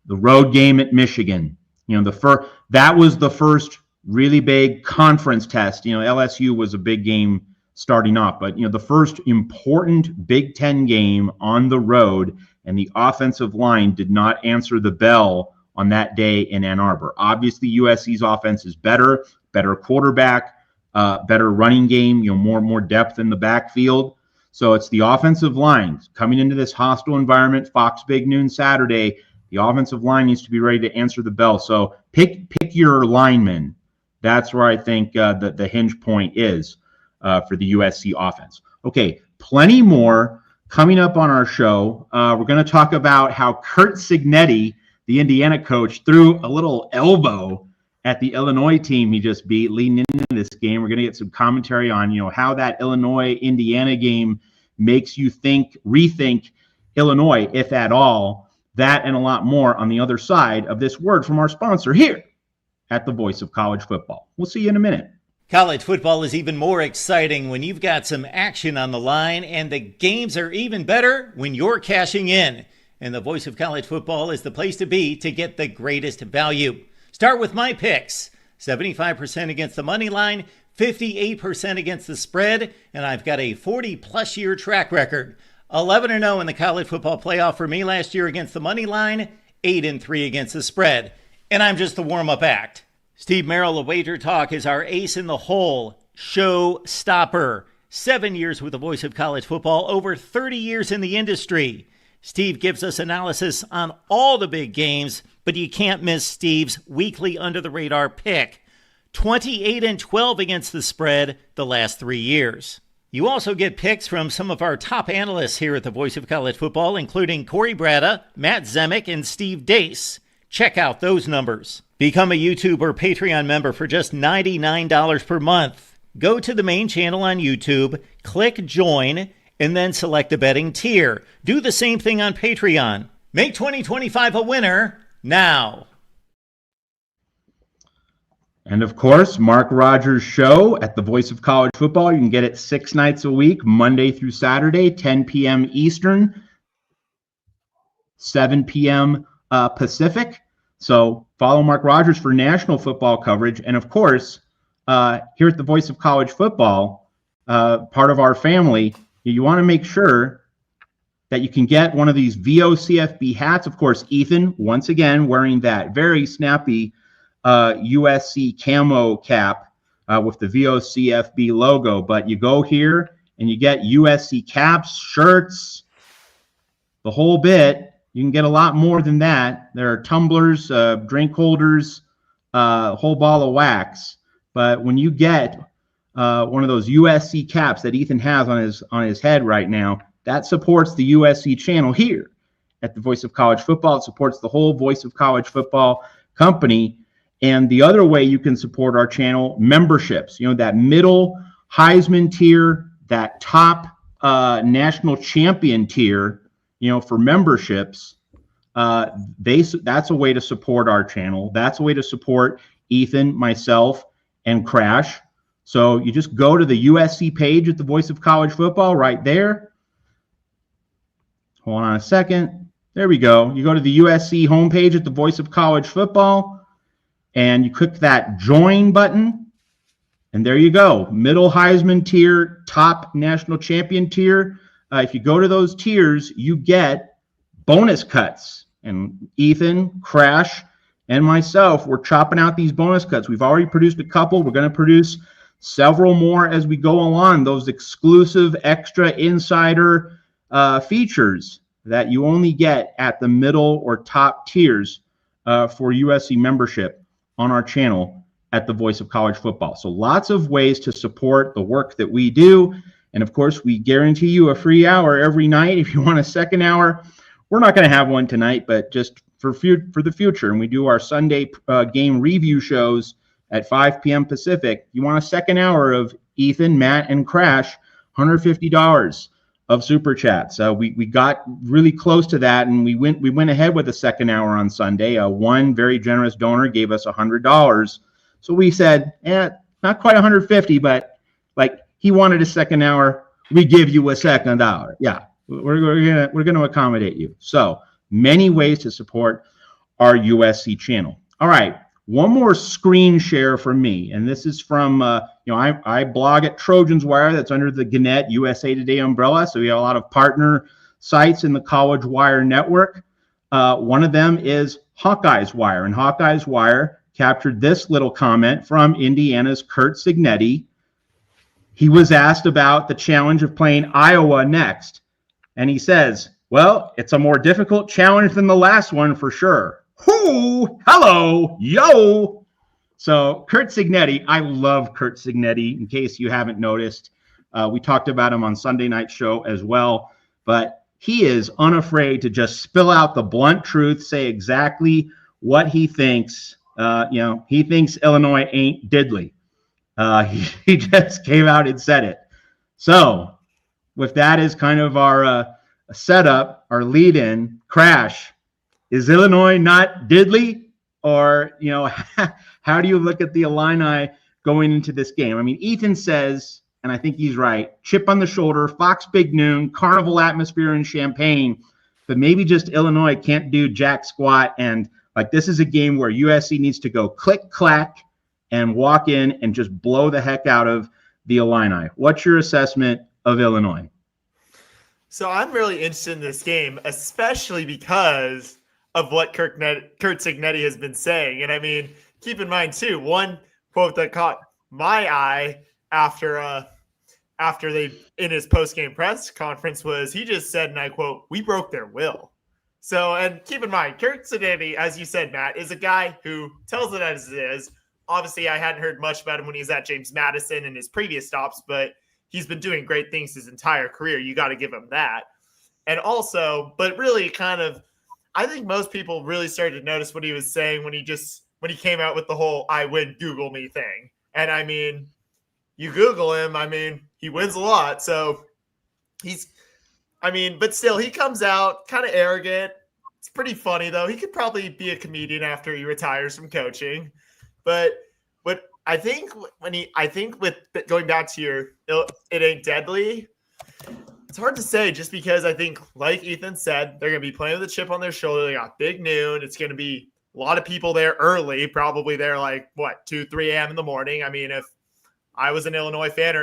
The road game at Michigan, that was the first really big conference test. LSU was a big game starting off, but the first important Big Ten game on the road, and the offensive line did not answer the bell on that day in Ann Arbor. Obviously, USC's offense is better quarterback, better running game, more depth in the backfield. So it's the offensive line coming into this hostile environment. Fox Big Noon Saturday. The offensive line needs to be ready to answer the bell. So pick your linemen. That's where I think the hinge point is for the USC offense. Okay, plenty more coming up on our show. We're going to talk about how Curt Signetti, the Indiana coach, threw a little elbow at the Illinois team he just beat leading into this game. We're going to get some commentary on, how that Illinois-Indiana game makes you rethink Illinois, if at all. That and a lot more on the other side of this word from our sponsor here at the Voice of College Football. We'll see you in a minute. College football is even more exciting when you've got some action on the line, and the games are even better when you're cashing in. And the Voice of College Football is the place to be to get the greatest value. Start with my picks. 75% against the money line, 58% against the spread, and I've got a 40-plus year track record. 11-0 in the college football playoff for me last year against the money line, 8-3 against the spread. And I'm just the warm-up act. Steve Merrill of Wager Talk is our ace in the hole, show stopper. 7 years with the Voice of College Football, over 30 years in the industry. Steve gives us analysis on all the big games, but you can't miss Steve's weekly under-the-radar pick. 28-12 against the spread the last 3 years. You also get picks from some of our top analysts here at the Voice of College Football, including Corey Bratta, Matt Zemek, and Steve Dace. Check out those numbers. Become a YouTube or Patreon member for just $99 per month. Go to the main channel on YouTube, click join, and then select a betting tier. Do the same thing on Patreon. Make 2025 a winner now. And of course, Mark Rogers' show at the Voice of College Football. You can get it 6 nights a week, Monday through Saturday, 10 p.m. Eastern, 7 p.m. Pacific. So follow Mark Rogers for national football coverage. And of course, here at the Voice of College Football, part of our family, you want to make sure that you can get one of these VOCFB hats. Of course, Ethan, once again, wearing that very snappy USC camo cap with the VOCFB logo. But you go here and you get USC caps, shirts, the whole bit. You can get a lot more than that. There are tumblers, drink holders, a whole ball of wax. But when you get one of those USC caps that Ethan has on his head right now, that supports the USC channel here at the Voice of College Football. It supports the whole Voice of College Football company. And the other way you can support our channel, memberships. You know, that middle Heisman tier, that top national champion tier, you know, for memberships, that's a way to support our channel. That's a way to support Ethan, myself, and Crash. So you just go to the USC page at the Voice of College Football right there. Hold on a second. There we go. You go to the USC homepage at the Voice of College Football, and you click that join button, and there you go. Middle Heisman tier, top national champion tier. If you go to those tiers, you get bonus cuts. And Ethan, Crash, and myself, we're chopping out these bonus cuts. We've already produced a couple. We're going to produce several more as we go along. Those exclusive, extra insider features that you only get at the middle or top tiers for USC membership on our channel at the Voice of College Football. So lots of ways to support the work that we do. And of course, we guarantee you a free hour every night. If you want a second hour, we're not going to have one tonight, but just for the future. And we do our Sunday game review shows at 5 p.m. Pacific. You want a second hour of Ethan, Matt, and Crash, $150 of super chats. We got really close to that, and we went ahead with a second hour on Sunday. One very generous donor gave us $100. So we said, not quite 150, but like he wanted a second hour, we give you a second hour. Yeah, we're gonna accommodate you. So many ways to support our USC channel. All right, one more screen share from me, and this is from I blog at Trojans Wire. That's under the Gannett USA Today umbrella. So we have a lot of partner sites in the College Wire network. One of them is Hawkeyes Wire, and Hawkeyes Wire captured this little comment from Indiana's Curt Signetti. He was asked about the challenge of playing Iowa next, and he says, "Well, it's a more difficult challenge than the last one for sure." Whoo! Hello! Yo! So Curt Signetti, I love Curt Signetti, in case you haven't noticed. We talked about him on Sunday night show as well, but he is unafraid to just spill out the blunt truth, say exactly what he thinks. He thinks Illinois ain't diddly. He just came out and said it. So with that as kind of our setup, our lead-in, Crash, is Illinois not diddly? Or, how do you look at the Illini going into this game? I mean, Ethan says, and I think he's right, chip on the shoulder, Fox Big Noon, carnival atmosphere in Champaign, but maybe just Illinois can't do jack squat. And like, this is a game where USC needs to go click, clack, and walk in and just blow the heck out of the Illini. What's your assessment of Illinois? So I'm really interested in this game, especially because of what Curt Signetti has been saying. And I mean, keep in mind too, one quote that caught my eye after they, in his post-game press conference, was he just said, and I quote, "We broke their will." So, and keep in mind, Curt Signetti, as you said, Matt, is a guy who tells it as it is, obviously I hadn't heard much about him when he was at James Madison and his previous stops, but he's been doing great things his entire career. You got to give him that. And also, but really kind of, I think most people really started to notice what he was saying when he came out with the whole "I win, Google me" thing. And I mean, you Google him, I mean, he wins a lot. So but still, he comes out kind of arrogant. It's pretty funny though. He could probably be a comedian after he retires from coaching. But what I think with going back to it ain't deadly. It's hard to say just because I think, like Ethan said, they're going to be playing with a chip on their shoulder. They got big noon. It's going to be a lot of people there early, probably there like 2, 3 a.m. in the morning. I mean, if I was an Illinois fan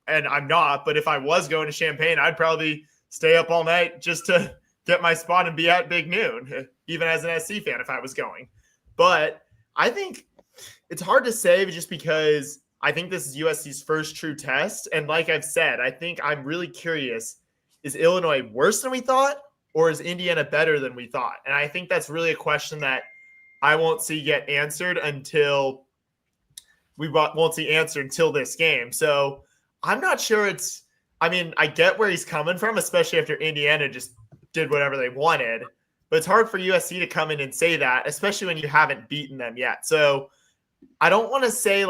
and I'm not, but if I was going to Champaign, I'd probably stay up all night just to get my spot and be at big noon, even as an SC fan if I was going. But I think it's hard to say just because I think this is USC's first true test. And like I've said, I think I'm really curious, is Illinois worse than we thought, or is Indiana better than we thought? And I think that's really a question that I won't see get answered until this game. So I'm not sure I get where he's coming from, especially after Indiana just did whatever they wanted. But it's hard for USC to come in and say that, especially when you haven't beaten them yet. So I don't want to say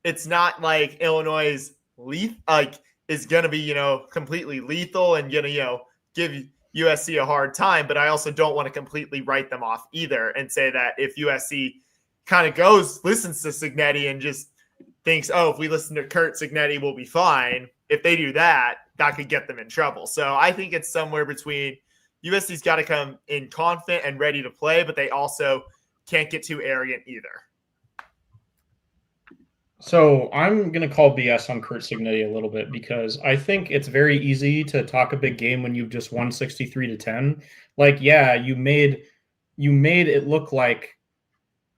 it's not like Illinois is going to be, completely lethal and going to, give USC a hard time. But I also don't want to completely write them off either and say that if USC kind of listens to Signetti and just thinks, oh, if we listen to Kurt Signetti, we'll be fine. If they do that, that could get them in trouble. So I think it's somewhere between USC's got to come in confident and ready to play, but they also can't get too arrogant either. So I'm going to call BS on Kurt Signetti a little bit because I think it's very easy to talk a big game when you've just won 63-10. You made it look like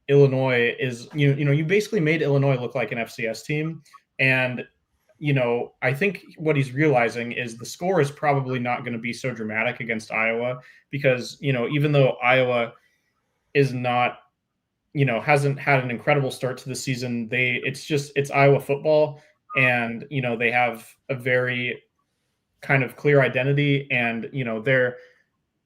Illinois is, you basically made Illinois look like an FCS team. And, I think what he's realizing is the score is probably not going to be so dramatic against Iowa because, even though Iowa is not, hasn't had an incredible start to the season. It's Iowa football, and they have a very kind of clear identity, and they're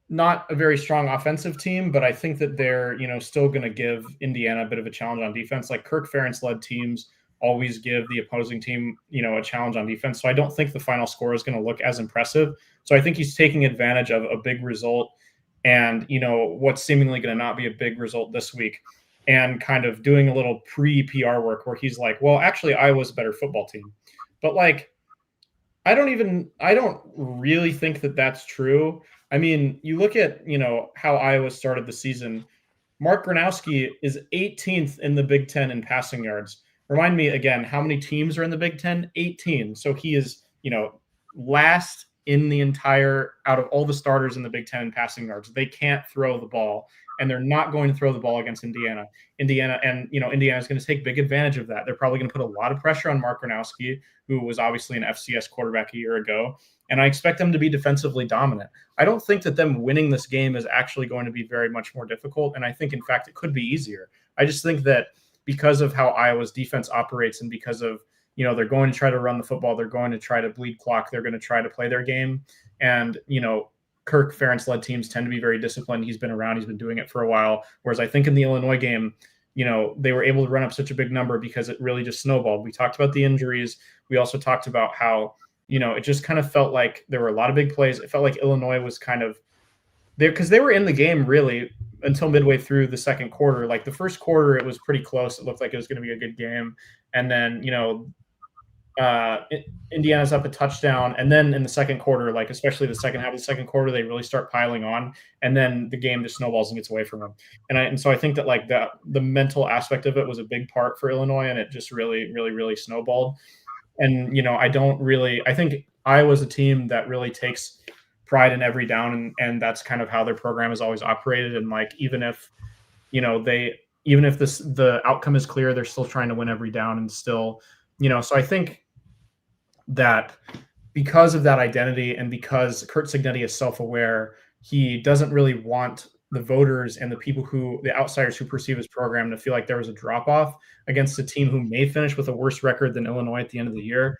not a very strong offensive team, but I think that they're still going to give Indiana a bit of a challenge on defense. Like Kirk Ferentz led teams always give the opposing team a challenge on defense. So I don't think the final score is going to look as impressive. So I think he's taking advantage of a big result and what's seemingly going to not be a big result this week, and kind of doing a little pre-PR work where he's like, well, actually, Iowa's a better football team. But I don't really think that that's true. I mean, you look at, how Iowa started the season. Mark Gronowski is 18th in the Big Ten in passing yards. Remind me again, how many teams are in the Big Ten? 18. So he is, last in the entire, out of all the starters in the Big Ten in passing yards. They can't throw the ball, and they're not going to throw the ball against Indiana. Indiana is going to take big advantage of that. They're probably going to put a lot of pressure on Mark Gronowski, who was obviously an FCS quarterback a year ago. And I expect them to be defensively dominant. I don't think that them winning this game is actually going to be very much more difficult. And I think, in fact, it could be easier. I just think that because of how Iowa's defense operates and because of, they're going to try to run the football, they're going to try to bleed clock, they're going to try to play their game. And, Kirk Ferentz-led teams tend to be very disciplined. He's been around. He's been doing it for a while. Whereas I think in the Illinois game, they were able to run up such a big number because it really just snowballed. We talked about the injuries. We also talked about how, it just kind of felt like there were a lot of big plays. It felt like Illinois was kind of there because they were in the game really until midway through the second quarter. Like the first quarter, it was pretty close. It looked like it was going to be a good game. And then, Indiana's up a touchdown, and then in the second quarter, especially the second half of the second quarter, they really start piling on, and then the game just snowballs and gets away from them. And so I think that the mental aspect of it was a big part for Illinois, and it just really, really, really snowballed. And I think Iowa's a team that really takes pride in every down, and that's kind of how their program has always operated. And even if the outcome is clear, they're still trying to win every down, and still, so I think that because of that identity and because Kurt Signetti is self-aware, he doesn't really want the voters and the outsiders who perceive his program to feel like there was a drop off against a team who may finish with a worse record than Illinois at the end of the year.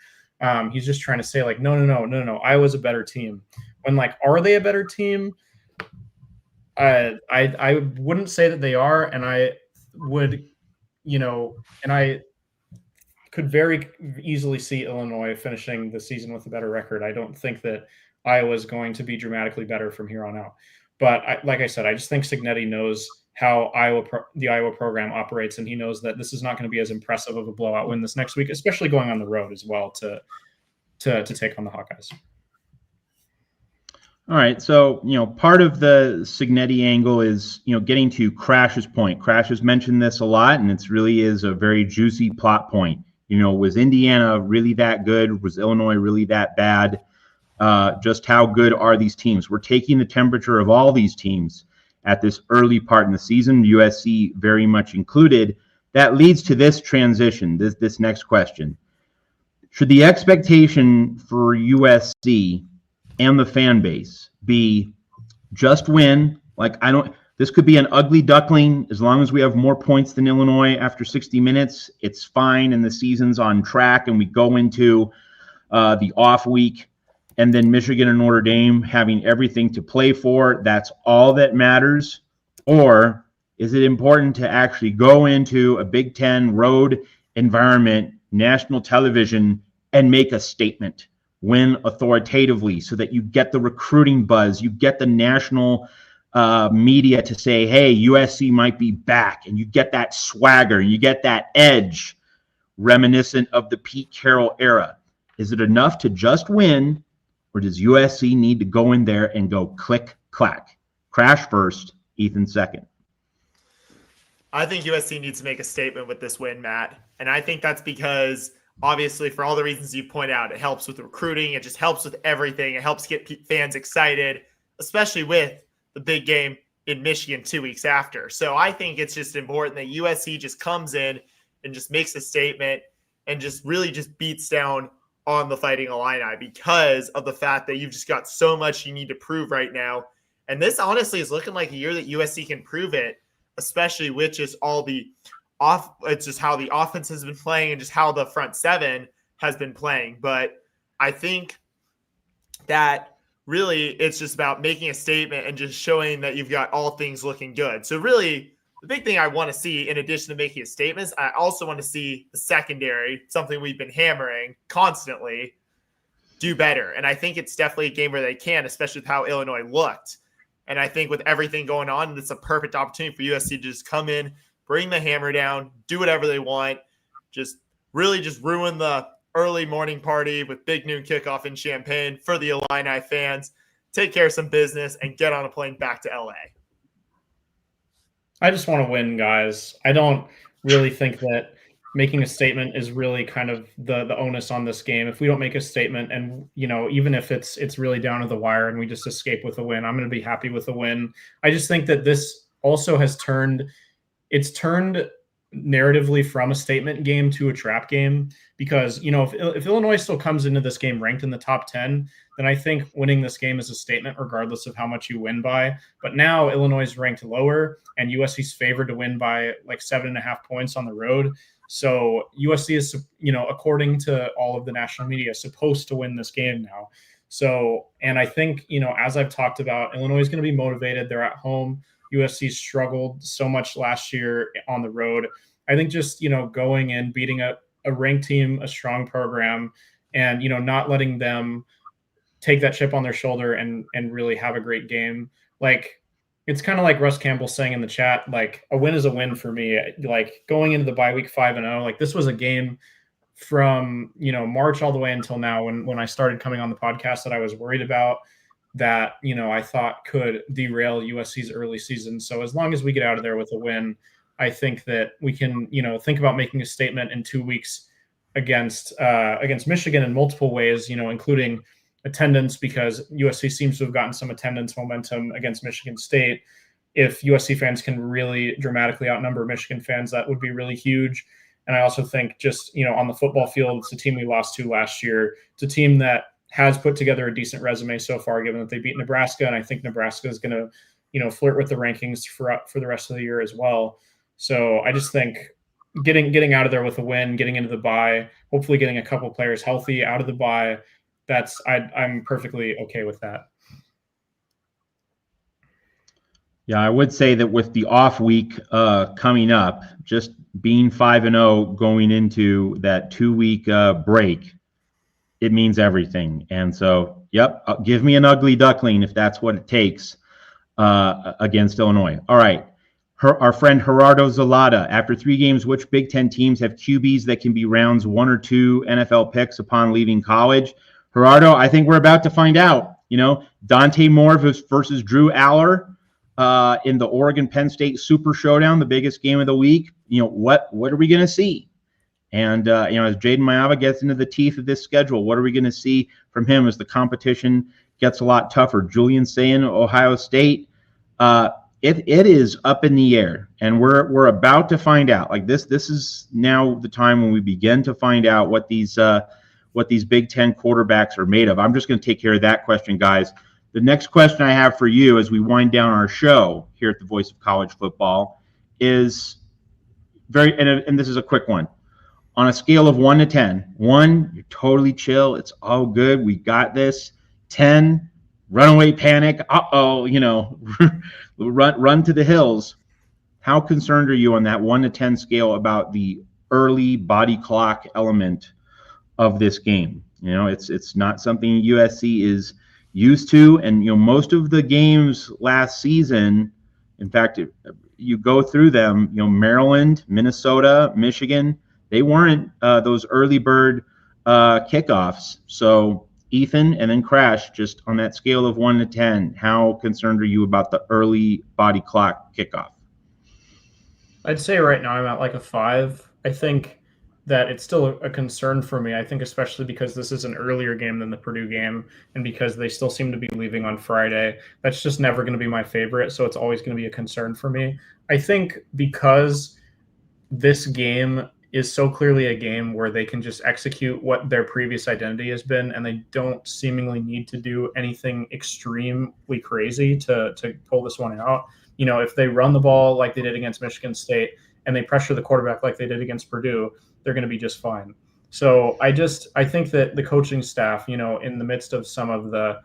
He's just trying to say like, no, Iowa's a better team. When like, are they a better team? I wouldn't say that they are, and I would, and I could very easily see Illinois finishing the season with a better record. I don't think that Iowa is going to be dramatically better from here on out. But like I said, I just think Signetti knows how the Iowa program operates, and he knows that this is not going to be as impressive of a blowout win this next week, especially going on the road as well to take on the Hawkeyes. All right, so part of the Signetti angle is getting to Crash's point. Crash has mentioned this a lot, and it really is a very juicy plot point. Was Indiana really that good? Was Illinois really that bad? Just how good are these teams? We're taking the temperature of all these teams at this early part in the season, USC very much included. That leads to this transition, this next question. Should the expectation for USC and the fan base be just win? This could be an ugly duckling. As long as we have more points than Illinois after 60 minutes, it's fine, and the season's on track, and we go into the off week, and then Michigan and Notre Dame having everything to play for. That's all that matters. Or is it important to actually go into a Big Ten road environment, national television, and make a statement, win authoritatively, so that you get the recruiting buzz, you get the national media to say, hey, USC might be back, and you get that swagger, and you get that edge reminiscent of the Pete Carroll era? Is it enough to just win, or does USC need to go in there and go click, clack? Crash first, Ethan second. I think USC needs to make a statement with this win, Matt. And I think that's because, obviously, for all the reasons you point out, it helps with recruiting. It just helps with everything. It helps get fans excited, especially with the big game in Michigan 2 weeks after. So I think it's just important that USC just comes in and just makes a statement and just really just beats down on the Fighting Illini because of the fact that you've just got so much you need to prove right now. And this honestly is looking like a year that USC can prove it, especially with just it's just how the offense has been playing and just how the front seven has been playing. But I think that really it's just about making a statement and just showing that you've got all things looking good. So really the big thing I want to see, in addition to making a statement, I also want to see the secondary, something we've been hammering constantly, do better. And I think it's definitely a game where they can, especially with how Illinois looked. And I think with everything going on, it's a perfect opportunity for USC to just come in, bring the hammer down, do whatever they want, just really just ruin the early morning party with big noon kickoff in Champaign for the Illini fans, take care of some business, and get on a plane back to LA. I just want to win, guys. I don't really think that making a statement is really kind of the onus on this game. If we don't make a statement, and even if it's really down to the wire and we just escape with a win, I'm going to be happy with a win. I just think that this also has turned narratively from a statement game to a trap game, because if Illinois still comes into this game ranked in the top 10, then I think winning this game is a statement regardless of how much you win by. But now Illinois is ranked lower and USC's favored to win by like 7.5 points on the road. So USC is, according to all of the national media, supposed to win this game now. So, and I think, as I've talked about, Illinois is going to be motivated. They're at home. USC struggled so much last year on the road. I think just, going in, beating a ranked team, a strong program, and, not letting them take that chip on their shoulder and really have a great game. Like, it's kind of like Russ Campbell saying in the chat, like, a win is a win for me. Like, going into the bye week 5-0, like, this was a game from, March all the way until now when I started coming on the podcast that I was worried about, that, I thought could derail USC's early season. So as long as we get out of there with a win, I think that we can, think about making a statement in 2 weeks against Michigan in multiple ways, including attendance, because USC seems to have gotten some attendance momentum against Michigan State. If USC fans can really dramatically outnumber Michigan fans, that would be really huge. And I also think just, on the football field, it's a team we lost to last year. It's a team that has put together a decent resume so far, given that they beat Nebraska. And I think Nebraska is going to flirt with the rankings for the rest of the year as well. So I just think getting out of there with a win, getting into the bye, hopefully getting a couple players healthy out of the bye, I'm perfectly okay with that. Yeah, I would say that with the off week coming up, just being 5-0 going into that 2-week break, it means everything. And so, give me an ugly duckling if that's what it takes against Illinois. All right. Our friend Gerardo Zalata, after 3 games, which Big Ten teams have QBs that can be rounds 1 or 2 NFL picks upon leaving college? Gerardo, I think we're about to find out. Dante Moore versus Drew Aller in the Oregon-Penn State Super Showdown, the biggest game of the week. What are we going to see? And, as Jaden Mayava gets into the teeth of this schedule, what are we going to see from him as the competition gets a lot tougher? Julian Sayin, Ohio State, it is up in the air, and we're about to find out. Like this is now the time when we begin to find out what these Big Ten quarterbacks are made of. I'm just going to take care of that question, guys. The next question I have for you as we wind down our show here at the Voice of College Football is and this is a quick one. On a scale of 1 to 10, 1, you're totally chill. It's all good. We got this. 10, runaway panic. Run to the hills. How concerned are you on that 1 to 10 scale about the early body clock element of this game? It's not something USC is used to, and most of the games last season, in fact, you go through them, Maryland, Minnesota, Michigan, they weren't those early bird kickoffs. So Ethan and then Crash, just on that scale of 1 to 10, how concerned are you about the early body clock kickoff? I'd say right now I'm at like a 5. I think that it's still a concern for me. I think especially because this is an earlier game than the Purdue game, and because they still seem to be leaving on Friday. That's just never going to be my favorite, so it's always going to be a concern for me. I think because this game is so clearly a game where they can just execute what their previous identity has been, and they don't seemingly need to do anything extremely crazy to pull this one out. If they run the ball like they did against Michigan State and they pressure the quarterback like they did against Purdue, they're going to be just fine. So I think that the coaching staff, in the midst of some of the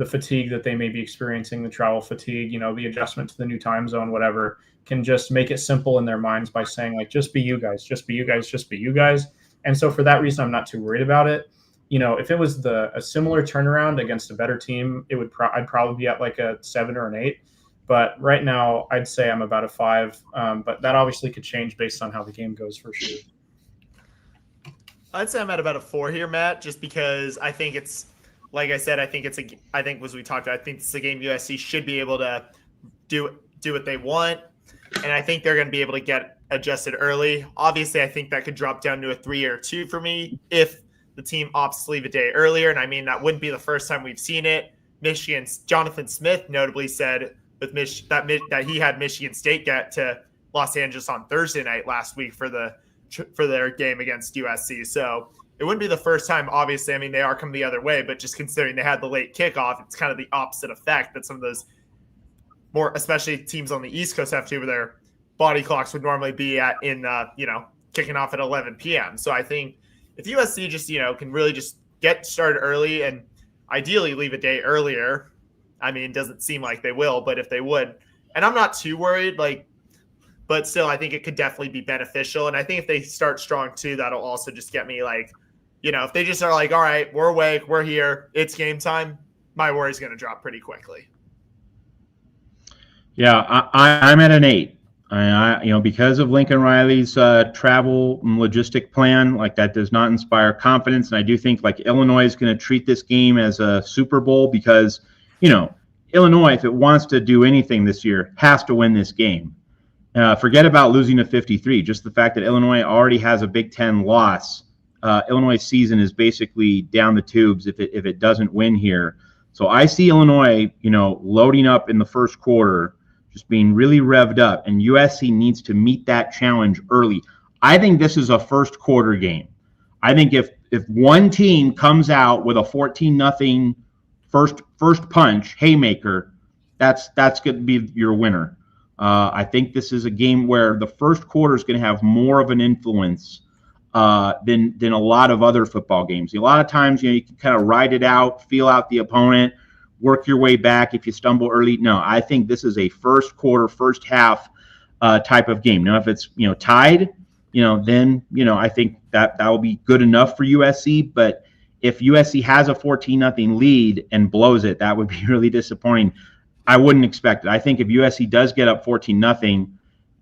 fatigue that they may be experiencing, the travel fatigue, the adjustment to the new time zone, whatever, can just make it simple in their minds by saying, like, just be you guys, just be you guys, just be you guys. And so for that reason, I'm not too worried about it. If it was a similar turnaround against a better team, I'd probably be at like a 7 or an 8. But right now, I'd say I'm about a 5. But that obviously could change based on how the game goes for sure. I'd say I'm at about a 4 here, Matt, just because I think it's, like I said, I think as we talked about, I think it's a game USC should be able to do what they want. And I think they're going to be able to get adjusted early. Obviously, I think that could drop down to a 3 or 2 for me if the team opts to leave a day earlier. And I mean, that wouldn't be the first time we've seen it. Michigan's Jonathan Smith notably said that he had Michigan State get to Los Angeles on Thursday night last week for their game against USC. So it wouldn't be the first time, obviously. I mean, they are coming the other way, but just considering they had the late kickoff, it's kind of the opposite effect that some of those more, especially teams on the East Coast, have to, where their body clocks would normally be kicking off at 11 p.m. So I think if USC just, can really just get started early and ideally leave a day earlier, I mean, it doesn't seem like they will, but if they would, and I'm not too worried, but still, I think it could definitely be beneficial. And I think if they start strong too, that'll also just get me if they just are like, all right, we're awake, we're here, it's game time, my worry's going to drop pretty quickly. Yeah, I'm at an 8. Because of Lincoln Riley's travel and logistic plan, that does not inspire confidence. And I do think Illinois is going to treat this game as a Super Bowl because, Illinois, if it wants to do anything this year, has to win this game. Forget about losing to 53. Just the fact that Illinois already has a Big Ten loss. Illinois' season is basically down the tubes if it doesn't win here. So I see Illinois, loading up in the first quarter, just being really revved up, and USC needs to meet that challenge early. I think this is a first quarter game. I think if one team comes out with a 14-0 first punch haymaker, that's going to be your winner. I think this is a game where the first quarter is going to have more of an influence than a lot of other football games. A lot of times, you can kind of ride it out, feel out the opponent, work your way back if you stumble early. No, I think this is a first quarter, first half type of game. Now, if it's tied, then I think that will be good enough for USC. But if USC has a 14-0 lead and blows it, that would be really disappointing. I wouldn't expect it. I think if USC does get up 14-0,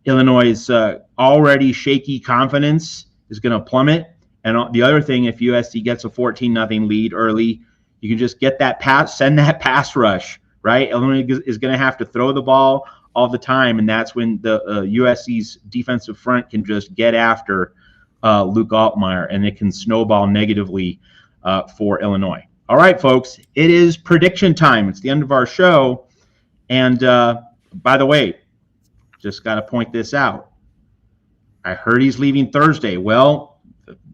Illinois' already shaky confidence is going to plummet. And the other thing, if USC gets a 14-0 lead early, you can just get that pass, send that pass rush, right? Illinois is going to have to throw the ball all the time, and that's when the USC's defensive front can just get after Luke Altmaier, and it can snowball negatively for Illinois. All right, folks, it is prediction time. It's the end of our show. And by the way, just got to point this out. I heard he's leaving Thursday. Well,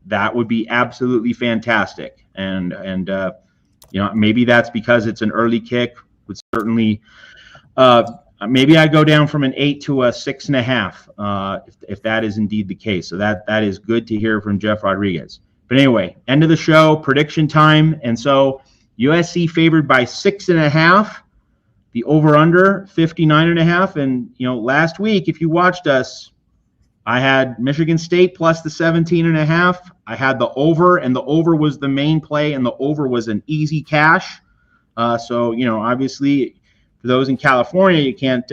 that would be absolutely fantastic. And maybe that's because it's an early kick. Would certainly maybe I go down from an 8 to a 6.5 if that is indeed the case. So that is good to hear from Jeff Rodriguez. But anyway, end of the show, prediction time. And so USC favored by 6.5. The over-under 59.5. And last week, if you watched us, I had Michigan State plus the 17.5. I had the over, and the over was the main play, and the over was an easy cash. So obviously, for those in California, you can't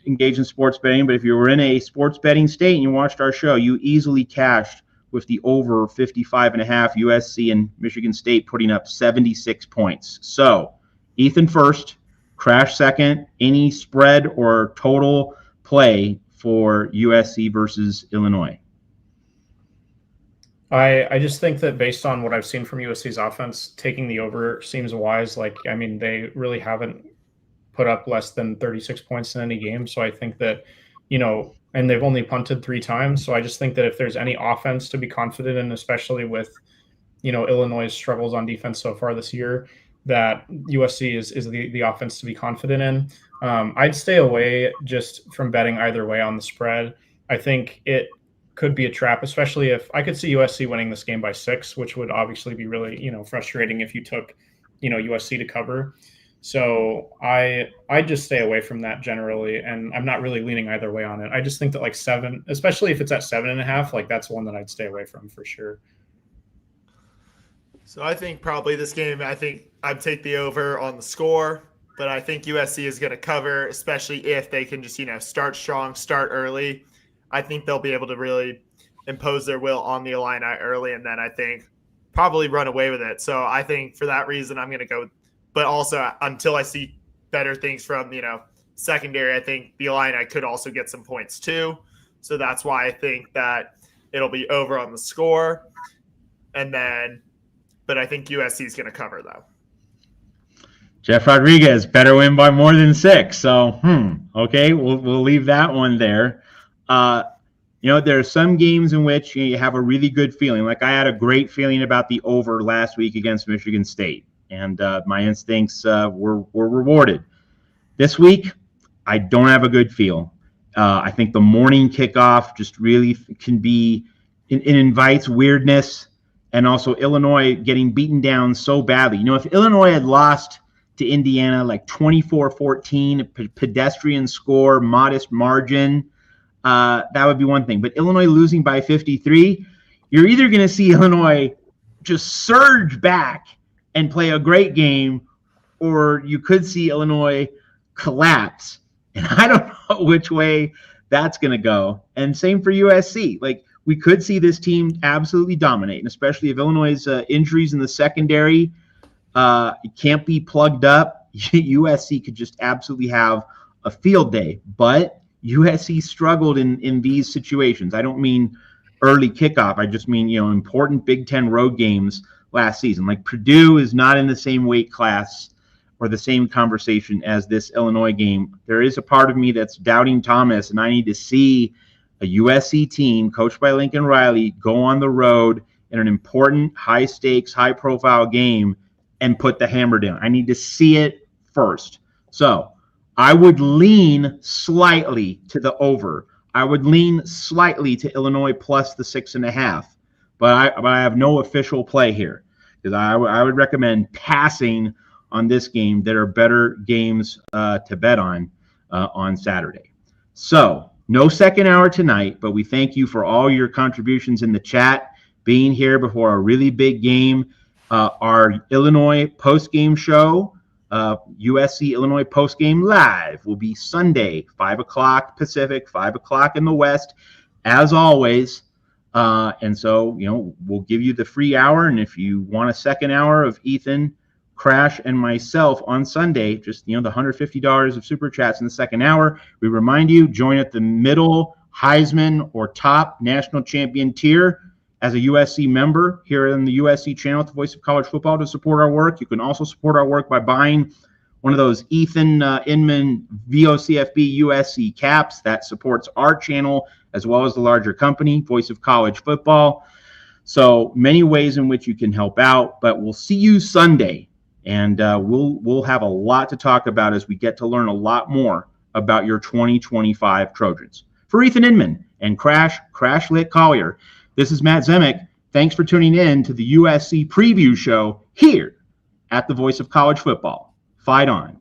engage in sports betting. But if you were in a sports betting state and you watched our show, you easily cashed with the over 55.5. USC and Michigan State putting up 76 points. So Ethan first. Crash second, any spread or total play for USC versus Illinois? I just think that based on what I've seen from USC's offense, taking the over seems wise. They really haven't put up less than 36 points in any game. So I think that, and they've only punted 3 times. So I just think that if there's any offense to be confident in, especially with, Illinois' struggles on defense so far this year, that USC is the offense to be confident in. I'd stay away just from betting either way on the spread. I think it could be a trap, especially if I could see USC winning this game by 6, which would obviously be really, frustrating if you took, USC to cover. So I just stay away from that generally, and I'm not really leaning either way on it. I just think that 7, especially if it's at 7.5, that's one that I'd stay away from for sure. So I think probably this game, I'd take the over on the score, but I think USC is going to cover, especially if they can just, start strong, start early. I think they'll be able to really impose their will on the Illini early, and then I think probably run away with it. So I think for that reason, I'm going to go, but also until I see better things from, secondary, I think the Illini could also get some points too. So that's why I think that it'll be over on the score. But I think USC is going to cover, though. Jeff Rodriguez, better win by more than 6. So, okay, we'll leave that one there. There are some games in which you have a really good feeling. Like I had a great feeling about the over last week against Michigan State, and my instincts were rewarded. This week, I don't have a good feel. I think the morning kickoff just really can be – it invites weirdness. And also Illinois getting beaten down so badly. If Illinois had lost to Indiana 24-14, pedestrian score, modest margin, that would be one thing. But Illinois losing by 53, you're either going to see Illinois just surge back and play a great game, or you could see Illinois collapse. And I don't know which way that's going to go. And same for USC. We could see this team absolutely dominate, and especially if Illinois' injuries in the secondary can't be plugged up, USC could just absolutely have a field day. But USC struggled in these situations. I don't mean early kickoff. I just mean, important Big Ten road games last season. Purdue is not in the same weight class or the same conversation as this Illinois game. There is a part of me that's doubting Thomas, and I need to see a USC team coached by Lincoln Riley go on the road in an important, high-stakes, high-profile game and put the hammer down. I need to see it first. So I would lean slightly to the over. I would lean slightly to Illinois plus the 6.5, but I have no official play here because I would recommend passing on this game. There are better games to bet on Saturday. So no second hour tonight, but we thank you for all your contributions in the chat, being here before a really big game. Our Illinois post-game show, USC-Illinois post-game live, will be Sunday, 5 o'clock Pacific, 5 o'clock in the West, as always. And so, we'll give you the free hour. And if you want a second hour of Ethan, Crash, and myself on Sunday, just, the $150 of super chats in the second hour, we remind you, join at the middle Heisman or top national champion tier as a USC member here on the USC channel at the Voice of College Football to support our work. You can also support our work by buying one of those Ethan Inman VOCFB USC caps that supports our channel as well as the larger company, Voice of College Football. So many ways in which you can help out, but we'll see you Sunday, and we'll have a lot to talk about as we get to learn a lot more about your 2025 Trojans. For Ethan Inman and Crash Lit Collier, this is Matt Zemek. Thanks for tuning in to the USC preview show here at the Voice of College Football. Fight on.